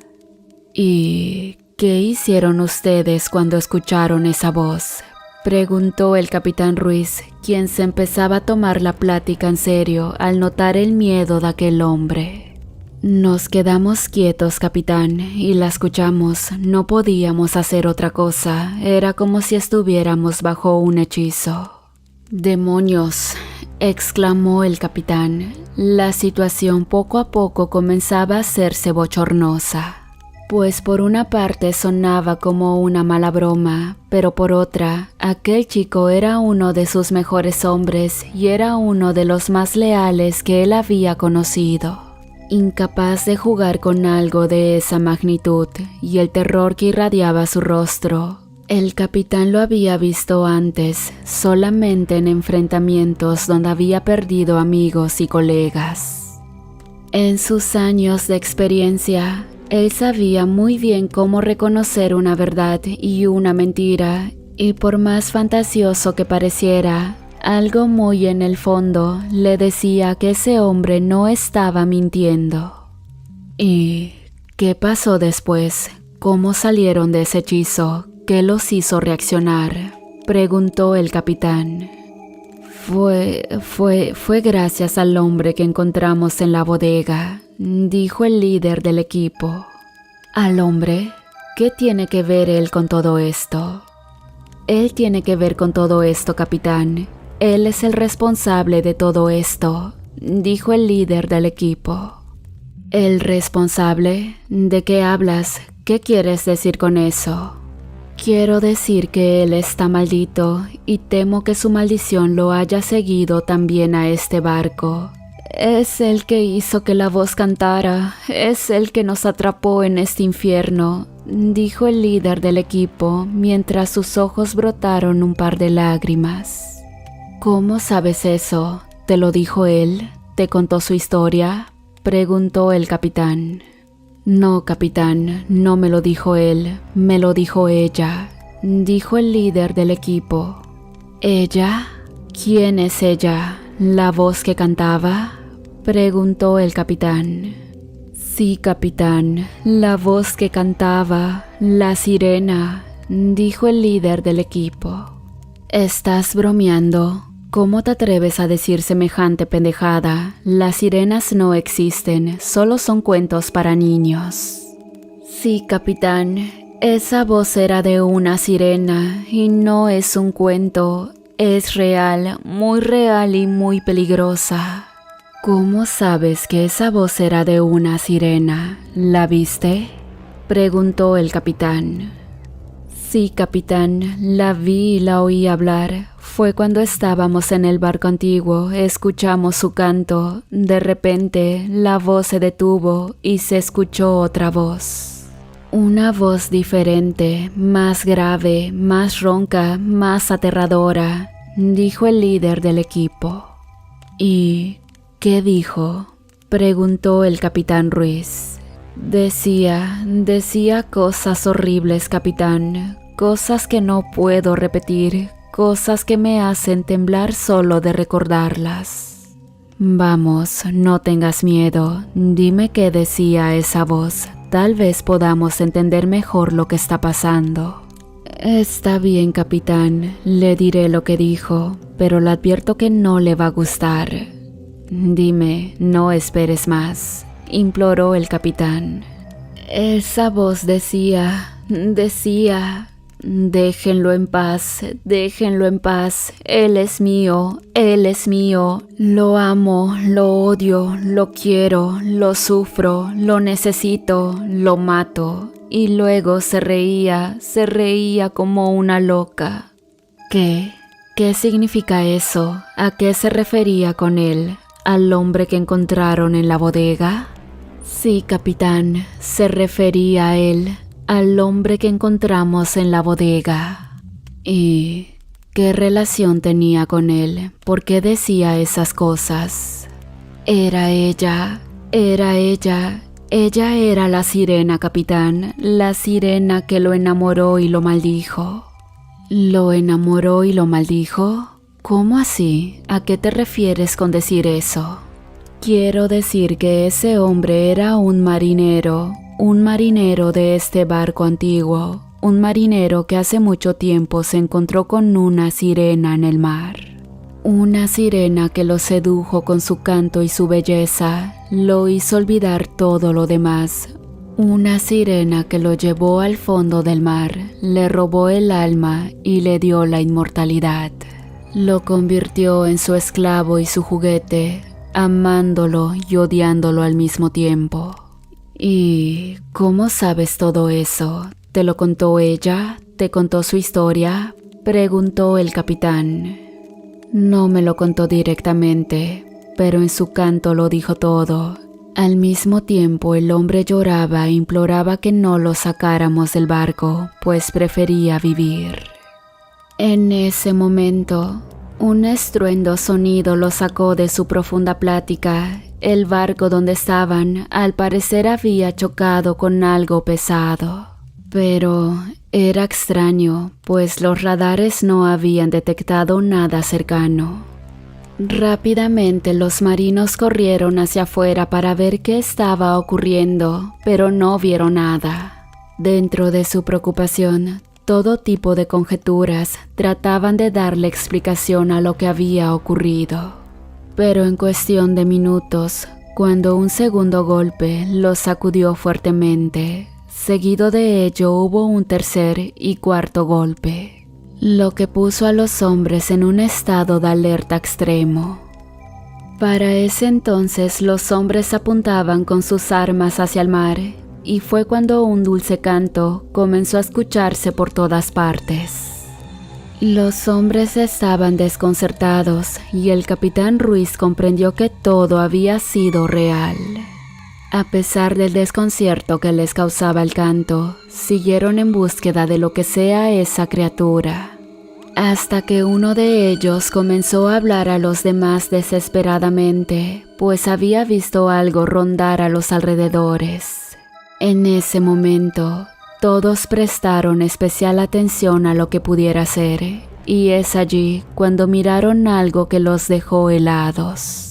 ¿Y qué hicieron ustedes cuando escucharon esa voz?, preguntó el capitán Ruiz, quien se empezaba a tomar la plática en serio al notar el miedo de aquel hombre. Nos quedamos quietos, capitán, y la escuchamos. No podíamos hacer otra cosa. Era como si estuviéramos bajo un hechizo. ¡Demonios!, exclamó el capitán. La situación poco a poco comenzaba a hacerse bochornosa, pues por una parte sonaba como una mala broma, pero por otra, aquel chico era uno de sus mejores hombres y era uno de los más leales que él había conocido. Incapaz de jugar con algo de esa magnitud y el terror que irradiaba su rostro, el capitán lo había visto antes, solamente en enfrentamientos donde había perdido amigos y colegas. En sus años de experiencia, él sabía muy bien cómo reconocer una verdad y una mentira, y por más fantasioso que pareciera, algo muy en el fondo le decía que ese hombre no estaba mintiendo. ¿Y qué pasó después? ¿Cómo salieron de ese hechizo? ¿Qué los hizo reaccionar?, preguntó el capitán. Fue gracias al hombre que encontramos en la bodega, dijo el líder del equipo. ¿Al hombre? ¿Qué tiene que ver él con todo esto? Él tiene que ver con todo esto, capitán. Él es el responsable de todo esto, dijo el líder del equipo. ¿El responsable? ¿De qué hablas? ¿Qué quieres decir con eso? Quiero decir que él está maldito y temo que su maldición lo haya seguido también a este barco. Es el que hizo que la voz cantara, es el que nos atrapó en este infierno, dijo el líder del equipo mientras sus ojos brotaron un par de lágrimas. ¿Cómo sabes eso? ¿Te lo dijo él? ¿Te contó su historia?, preguntó el capitán. No, capitán, no me lo dijo él, me lo dijo ella, dijo el líder del equipo. ¿Ella? ¿Quién es ella? ¿La voz que cantaba?, preguntó el capitán. Sí, capitán, la voz que cantaba, la sirena, dijo el líder del equipo. ¿Estás bromeando? ¿Cómo te atreves a decir semejante pendejada? Las sirenas no existen, solo son cuentos para niños. Sí, capitán, esa voz era de una sirena y no es un cuento, es real y muy peligrosa. ¿Cómo sabes que esa voz era de una sirena? ¿La viste?, preguntó el capitán. Sí, capitán, la vi y la oí hablar. Fue cuando estábamos en el barco antiguo, escuchamos su canto. De repente, la voz se detuvo y se escuchó otra voz. Una voz diferente, más grave, más ronca, más aterradora, dijo el líder del equipo. ¿Y qué dijo?, preguntó el capitán Ruiz. Decía cosas horribles, capitán, cosas que no puedo repetir, cosas que me hacen temblar solo de recordarlas. Vamos, no tengas miedo, dime qué decía esa voz, tal vez podamos entender mejor lo que está pasando. Está bien, capitán, le diré lo que dijo, pero le advierto que no le va a gustar. Dime, no esperes más, imploró el capitán. Esa voz decía, déjenlo en paz, él es mío, lo amo, lo odio, lo quiero, lo sufro, lo necesito, lo mato. Y luego se reía como una loca. ¿Qué significa eso? ¿A qué se refería con él? ¿Al hombre que encontraron en la bodega? Sí, capitán, se refería a él, al hombre que encontramos en la bodega. ¿Y qué relación tenía con él? ¿Por qué decía esas cosas? Era ella era la sirena, capitán, la sirena que lo enamoró y lo maldijo. ¿Lo enamoró y lo maldijo? ¿Cómo así? ¿A qué te refieres con decir eso? Quiero decir que ese hombre era un marinero de este barco antiguo, un marinero que hace mucho tiempo se encontró con una sirena en el mar. Una sirena que lo sedujo con su canto y su belleza, lo hizo olvidar todo lo demás. Una sirena que lo llevó al fondo del mar, le robó el alma y le dio la inmortalidad. Lo convirtió en su esclavo y su juguete, amándolo y odiándolo al mismo tiempo. ¿Y cómo sabes todo eso? ¿Te lo contó ella? ¿Te contó su historia?, preguntó el capitán. No me lo contó directamente, pero en su canto lo dijo todo. Al mismo tiempo el hombre lloraba e imploraba que no lo sacáramos del barco, pues prefería vivir. En ese momento, un estruendo sonido lo sacó de su profunda plática. El barco donde estaban, al parecer había chocado con algo pesado. Pero era extraño, pues los radares no habían detectado nada cercano. Rápidamente los marinos corrieron hacia afuera para ver qué estaba ocurriendo, pero no vieron nada. Dentro de su preocupación, todo tipo de conjeturas trataban de darle explicación a lo que había ocurrido. Pero en cuestión de minutos, cuando un segundo golpe los sacudió fuertemente, seguido de ello hubo un tercer y cuarto golpe, lo que puso a los hombres en un estado de alerta extremo. Para ese entonces los hombres apuntaban con sus armas hacia el mar, y fue cuando un dulce canto comenzó a escucharse por todas partes. Los hombres estaban desconcertados y el capitán Ruiz comprendió que todo había sido real. A pesar del desconcierto que les causaba el canto, siguieron en búsqueda de lo que sea esa criatura, hasta que uno de ellos comenzó a hablar a los demás desesperadamente, pues había visto algo rondar a los alrededores. En ese momento, todos prestaron especial atención a lo que pudiera ser, y es allí cuando miraron algo que los dejó helados.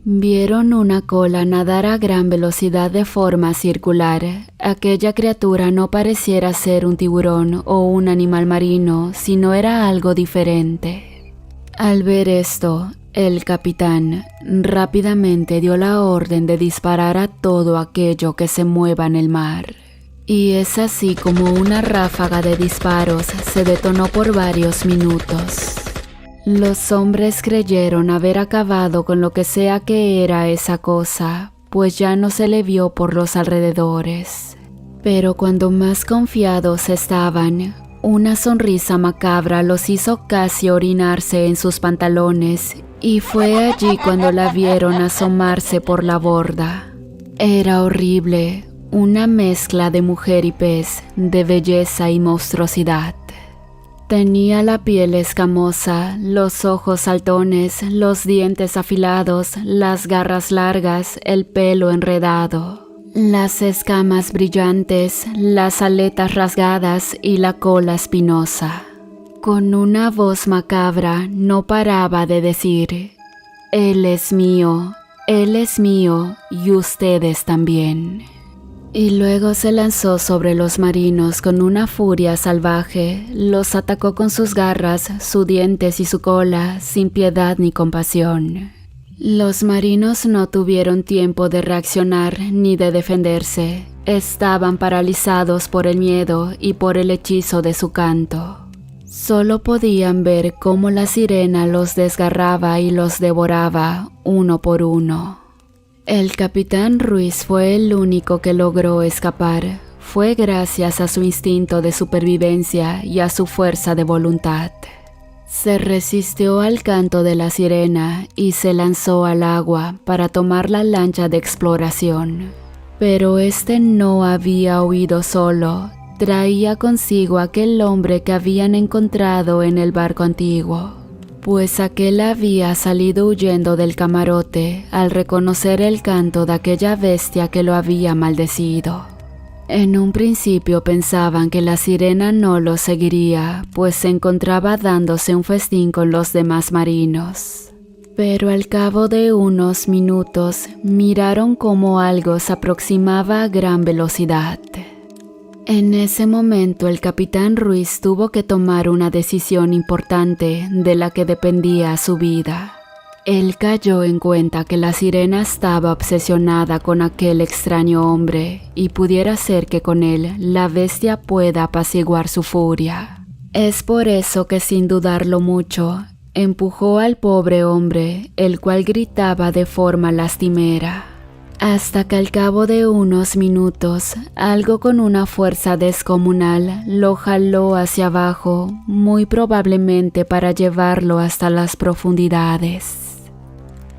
Vieron una cola nadar a gran velocidad de forma circular. Aquella criatura no pareciera ser un tiburón o un animal marino, sino era algo diferente. Al ver esto, el capitán rápidamente dio la orden de disparar a todo aquello que se mueva en el mar. Y es así como una ráfaga de disparos se detonó por varios minutos. Los hombres creyeron haber acabado con lo que sea que era esa cosa, pues ya no se le vio por los alrededores. Pero cuando más confiados estaban, una sonrisa macabra los hizo casi orinarse en sus pantalones, y fue allí cuando la vieron asomarse por la borda. Era horrible, una mezcla de mujer y pez, de belleza y monstruosidad. Tenía la piel escamosa, los ojos saltones, los dientes afilados, las garras largas, el pelo enredado, las escamas brillantes, las aletas rasgadas y la cola espinosa. Con una voz macabra no paraba de decir: Él es mío y ustedes también. Y luego se lanzó sobre los marinos con una furia salvaje, los atacó con sus garras, sus dientes y su cola, sin piedad ni compasión. Los marinos no tuvieron tiempo de reaccionar ni de defenderse, estaban paralizados por el miedo y por el hechizo de su canto. Solo podían ver cómo la sirena los desgarraba y los devoraba uno por uno. El capitán Ruiz fue el único que logró escapar. Fue gracias a su instinto de supervivencia y a su fuerza de voluntad. Se resistió al canto de la sirena y se lanzó al agua para tomar la lancha de exploración. Pero este no había huido solo. Traía consigo aquel hombre que habían encontrado en el barco antiguo, pues aquel había salido huyendo del camarote al reconocer el canto de aquella bestia que lo había maldecido. En un principio pensaban que la sirena no lo seguiría, pues se encontraba dándose un festín con los demás marinos. Pero al cabo de unos minutos miraron cómo algo se aproximaba a gran velocidad. En ese momento el capitán Ruiz tuvo que tomar una decisión importante de la que dependía su vida. Él cayó en cuenta que la sirena estaba obsesionada con aquel extraño hombre y pudiera ser que con él la bestia pueda apaciguar su furia. Es por eso que sin dudarlo mucho, empujó al pobre hombre, el cual gritaba de forma lastimera. Hasta que al cabo de unos minutos, algo con una fuerza descomunal lo jaló hacia abajo, muy probablemente para llevarlo hasta las profundidades.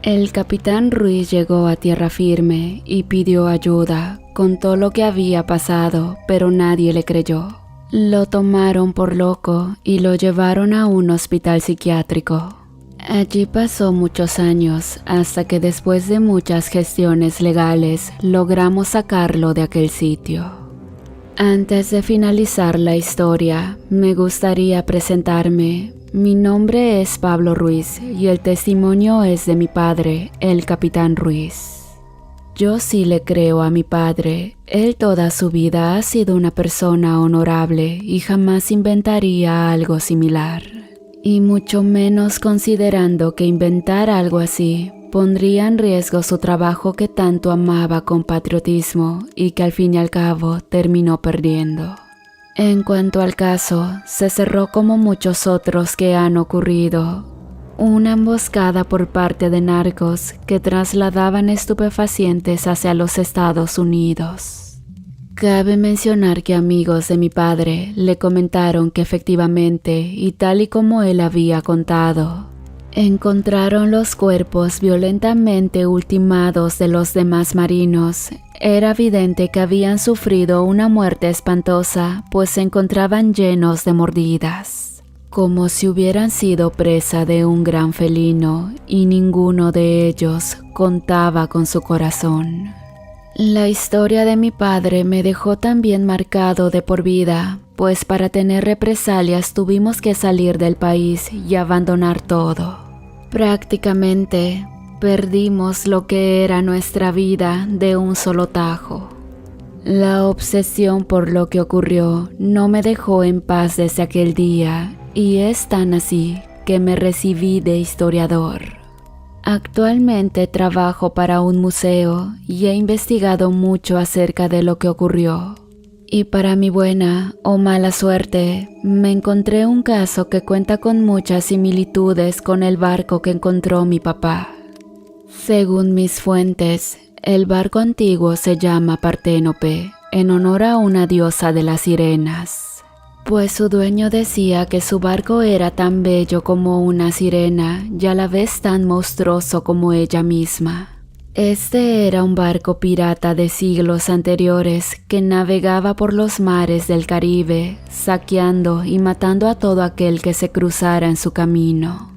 El capitán Ruiz llegó a tierra firme y pidió ayuda, contó lo que había pasado, pero nadie le creyó. Lo tomaron por loco y lo llevaron a un hospital psiquiátrico. Allí pasó muchos años, hasta que después de muchas gestiones legales logramos sacarlo de aquel sitio. Antes de finalizar la historia, me gustaría presentarme. Mi nombre es Pablo Ruiz y el testimonio es de mi padre, el capitán Ruiz. Yo sí le creo a mi padre. Él toda su vida ha sido una persona honorable y jamás inventaría algo similar. Y mucho menos considerando que inventar algo así pondría en riesgo su trabajo que tanto amaba con patriotismo y que al fin y al cabo terminó perdiendo. En cuanto al caso, se cerró como muchos otros que han ocurrido. Una emboscada por parte de narcos que trasladaban estupefacientes hacia los Estados Unidos. Cabe mencionar que amigos de mi padre le comentaron que efectivamente, y tal y como él había contado, encontraron los cuerpos violentamente ultimados de los demás marinos. Era evidente que habían sufrido una muerte espantosa, pues se encontraban llenos de mordidas, como si hubieran sido presa de un gran felino, y ninguno de ellos contaba con su corazón. La historia de mi padre me dejó también marcado de por vida, pues para tener represalias tuvimos que salir del país y abandonar todo. Prácticamente perdimos lo que era nuestra vida de un solo tajo. La obsesión por lo que ocurrió no me dejó en paz desde aquel día, y es tan así que me recibí de historiador. Actualmente trabajo para un museo y he investigado mucho acerca de lo que ocurrió. Y para mi buena o mala suerte, me encontré un caso que cuenta con muchas similitudes con el barco que encontró mi papá. Según mis fuentes, el barco antiguo se llama Parténope, en honor a una diosa de las sirenas, pues su dueño decía que su barco era tan bello como una sirena y a la vez tan monstruoso como ella misma. Este era un barco pirata de siglos anteriores que navegaba por los mares del Caribe, saqueando y matando a todo aquel que se cruzara en su camino.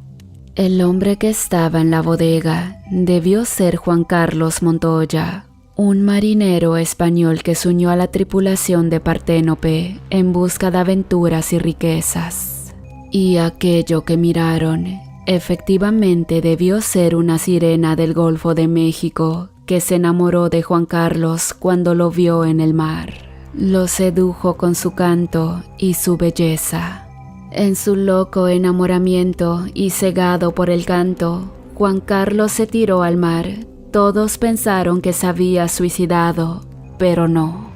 El hombre que estaba en la bodega debió ser Juan Carlos Montoya, un marinero español que se unió a la tripulación de Parténope en busca de aventuras y riquezas. Y aquello que miraron efectivamente debió ser una sirena del Golfo de México que se enamoró de Juan Carlos cuando lo vio en el mar. Lo sedujo con su canto y su belleza. En su loco enamoramiento y cegado por el canto, Juan Carlos se tiró al mar. Todos pensaron que se había suicidado, pero no.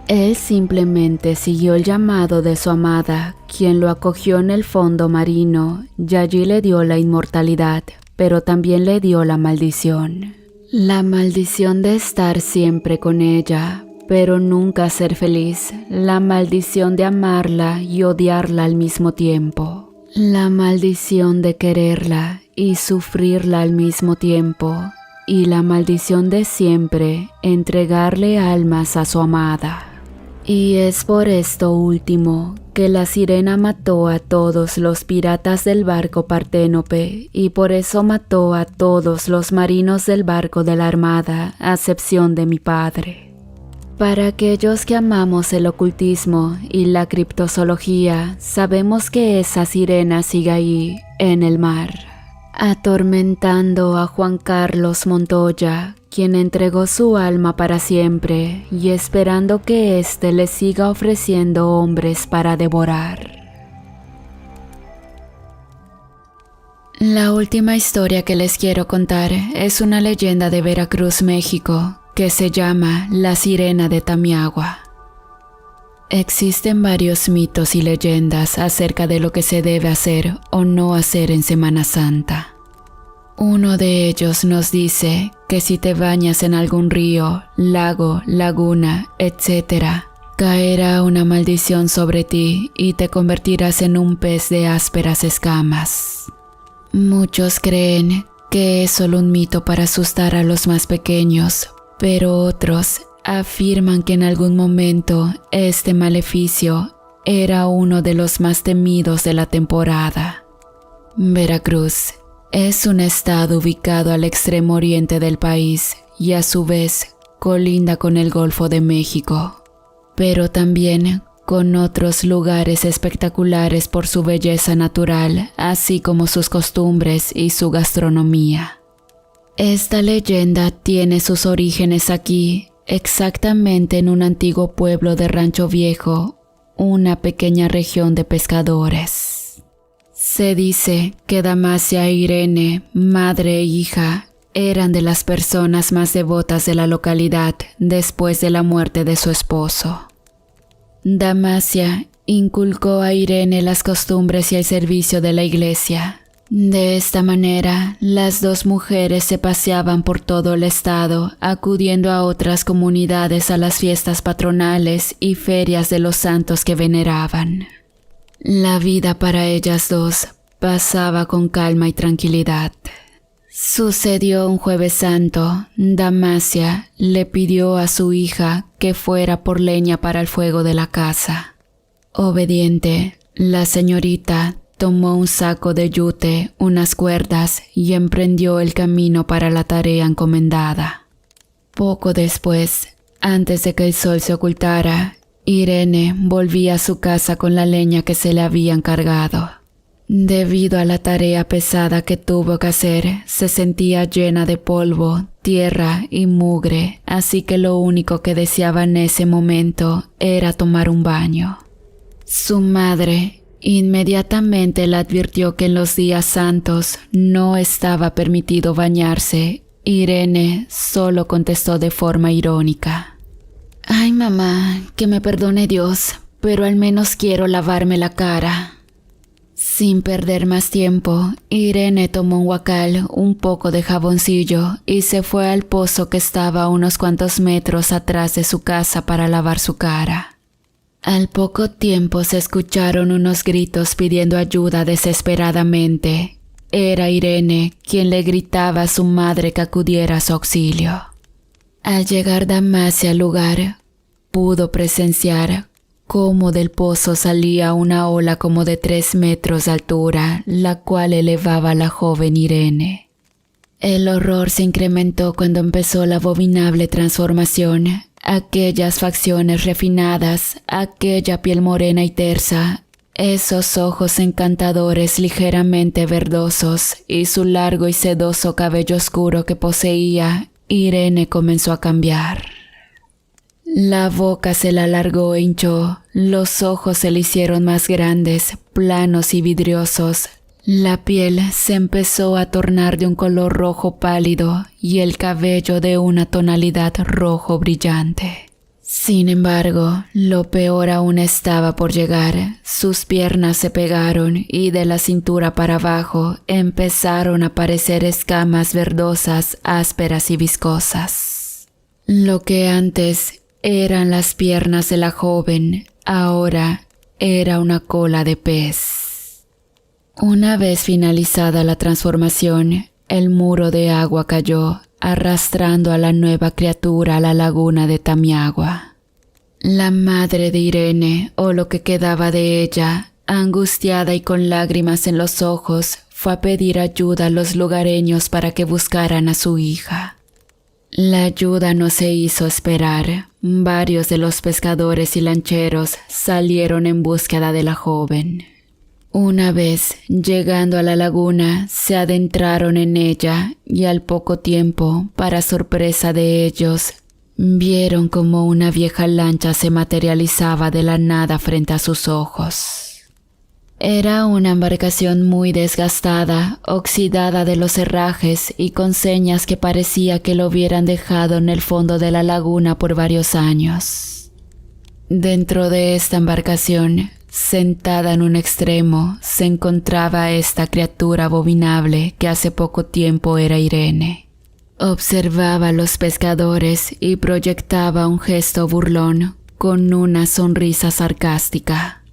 Él simplemente siguió el llamado de su amada, quien lo acogió en el fondo marino y allí le dio la inmortalidad, pero también le dio la maldición. La maldición de estar siempre con ella, pero nunca ser feliz. La maldición de amarla y odiarla al mismo tiempo. La maldición de quererla y sufrirla al mismo tiempo. Y la maldición de siempre entregarle almas a su amada. Y es por esto último que la sirena mató a todos los piratas del barco Parténope y por eso mató a todos los marinos del barco de la armada, a excepción de mi padre. Para aquellos que amamos el ocultismo y la criptozoología, sabemos que esa sirena sigue ahí, en el mar, atormentando a Juan Carlos Montoya, quien entregó su alma para siempre y esperando que éste le siga ofreciendo hombres para devorar. La última historia que les quiero contar es una leyenda de Veracruz, México, que se llama La Sirena de Tamiagua. Existen varios mitos y leyendas acerca de lo que se debe hacer o no hacer en Semana Santa. Uno de ellos nos dice que si te bañas en algún río, lago, laguna, etc., caerá una maldición sobre ti y te convertirás en un pez de ásperas escamas. Muchos creen que es solo un mito para asustar a los más pequeños, pero otros afirman que en algún momento este maleficio era uno de los más temidos de la temporada. Veracruz es un estado ubicado al extremo oriente del país y a su vez colinda con el Golfo de México, pero también con otros lugares espectaculares por su belleza natural, así como sus costumbres y su gastronomía. Esta leyenda tiene sus orígenes aquí, exactamente en un antiguo pueblo de Rancho Viejo, una pequeña región de pescadores. Se dice que Damasia e Irene, madre e hija, eran de las personas más devotas de la localidad después de la muerte de su esposo. Damasia inculcó a Irene las costumbres y el servicio de la iglesia. De esta manera, las dos mujeres se paseaban por todo el estado, acudiendo a otras comunidades a las fiestas patronales y ferias de los santos que veneraban. La vida para ellas dos pasaba con calma y tranquilidad. Sucedió un Jueves Santo. Damasia le pidió a su hija que fuera por leña para el fuego de la casa. Obediente, la señorita tomó un saco de yute, unas cuerdas y emprendió el camino para la tarea encomendada. Poco después, antes de que el sol se ocultara, Irene volvía a su casa con la leña que se le habían cargado. Debido a la tarea pesada que tuvo que hacer, se sentía llena de polvo, tierra y mugre, así que lo único que deseaba en ese momento era tomar un baño. Su madre Inmediatamente le advirtió que en los días santos no estaba permitido bañarse. Irene solo contestó de forma irónica: «Ay, mamá, que me perdone Dios, pero al menos quiero lavarme la cara». Sin perder más tiempo, Irene tomó un guacal, un poco de jaboncillo y se fue al pozo que estaba a unos cuantos metros atrás de su casa para lavar su cara. Al poco tiempo se escucharon unos gritos pidiendo ayuda desesperadamente. Era Irene quien le gritaba a su madre que acudiera a su auxilio. Al llegar Damasia al lugar, pudo presenciar cómo del pozo salía una ola como de 3 metros de altura, la cual elevaba a la joven Irene. El horror se incrementó cuando empezó la abominable transformación. Aquellas facciones refinadas, aquella piel morena y tersa, esos ojos encantadores ligeramente verdosos y su largo y sedoso cabello oscuro que poseía, Irene comenzó a cambiar. La boca se le alargó e hinchó, los ojos se le hicieron más grandes, planos y vidriosos. La piel se empezó a tornar de un color rojo pálido y el cabello de una tonalidad rojo brillante. Sin embargo, lo peor aún estaba por llegar. Sus piernas se pegaron y de la cintura para abajo empezaron a aparecer escamas verdosas, ásperas y viscosas. Lo que antes eran las piernas de la joven, ahora era una cola de pez. Una vez finalizada la transformación, el muro de agua cayó, arrastrando a la nueva criatura a la laguna de Tamiagua. La madre de Irene, o lo que quedaba de ella, angustiada y con lágrimas en los ojos, fue a pedir ayuda a los lugareños para que buscaran a su hija. La ayuda no se hizo esperar. Varios de los pescadores y lancheros salieron en búsqueda de la joven. Una vez llegando a la laguna, se adentraron en ella y al poco tiempo, para sorpresa de ellos, vieron como una vieja lancha se materializaba de la nada frente a sus ojos. Era una embarcación muy desgastada, oxidada de los herrajes y con señas que parecía que lo hubieran dejado en el fondo de la laguna por varios años. Dentro de esta embarcación, sentada en un extremo, se encontraba esta criatura abominable que hace poco tiempo era Irene. Observaba a los pescadores y proyectaba un gesto burlón con una sonrisa sarcástica.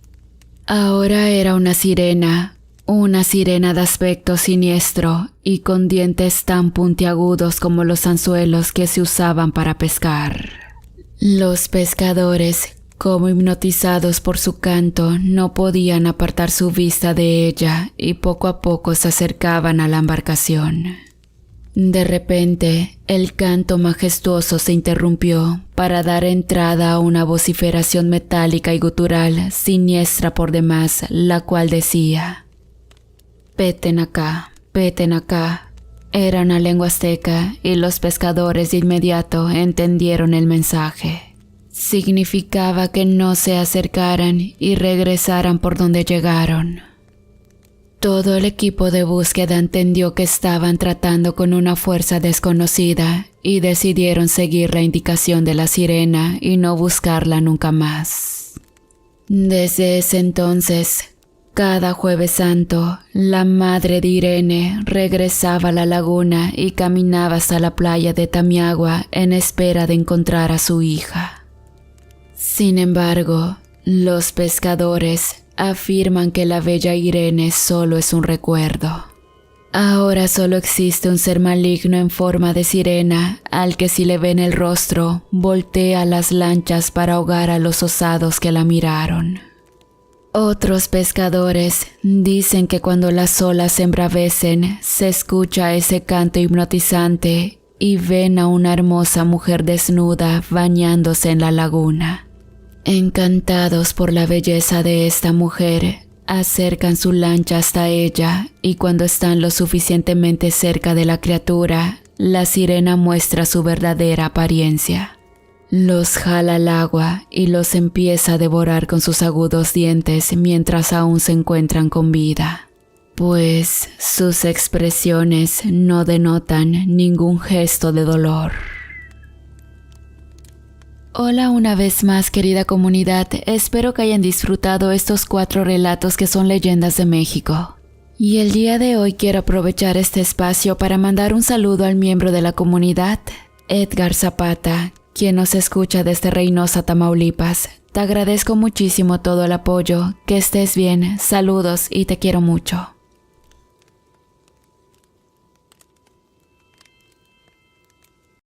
Ahora era una sirena de aspecto siniestro y con dientes tan puntiagudos como los anzuelos que se usaban para pescar. Los pescadores, como hipnotizados por su canto, no podían apartar su vista de ella y poco a poco se acercaban a la embarcación. De repente, el canto majestuoso se interrumpió para dar entrada a una vociferación metálica y gutural, siniestra por demás, la cual decía: «Peten acá, peten acá». Era una lengua azteca y los pescadores de inmediato entendieron el mensaje. Significaba que no se acercaran y regresaran por donde llegaron. Todo el equipo de búsqueda entendió que estaban tratando con una fuerza desconocida y decidieron seguir la indicación de la sirena y no buscarla nunca más. Desde ese entonces, cada Jueves Santo, la madre de Irene regresaba a la laguna y caminaba hasta la playa de Tamiagua en espera de encontrar a su hija. Sin embargo, los pescadores afirman que la bella Irene solo es un recuerdo. Ahora solo existe un ser maligno en forma de sirena al que si le ven el rostro, voltea las lanchas para ahogar a los osados que la miraron. Otros pescadores dicen que cuando las olas se embravecen, se escucha ese canto hipnotizante y ven a una hermosa mujer desnuda bañándose en la laguna. Encantados por la belleza de esta mujer, acercan su lancha hasta ella y cuando están lo suficientemente cerca de la criatura, la sirena muestra su verdadera apariencia. Los jala al agua y los empieza a devorar con sus agudos dientes mientras aún se encuentran con vida, pues sus expresiones no denotan ningún gesto de dolor. Hola una vez más, querida comunidad, espero que hayan disfrutado estos 4 relatos que son leyendas de México. Y el día de hoy quiero aprovechar este espacio para mandar un saludo al miembro de la comunidad, Edgar Zapata, quien nos escucha desde Reynosa, Tamaulipas. Te agradezco muchísimo todo el apoyo, que estés bien, saludos y te quiero mucho.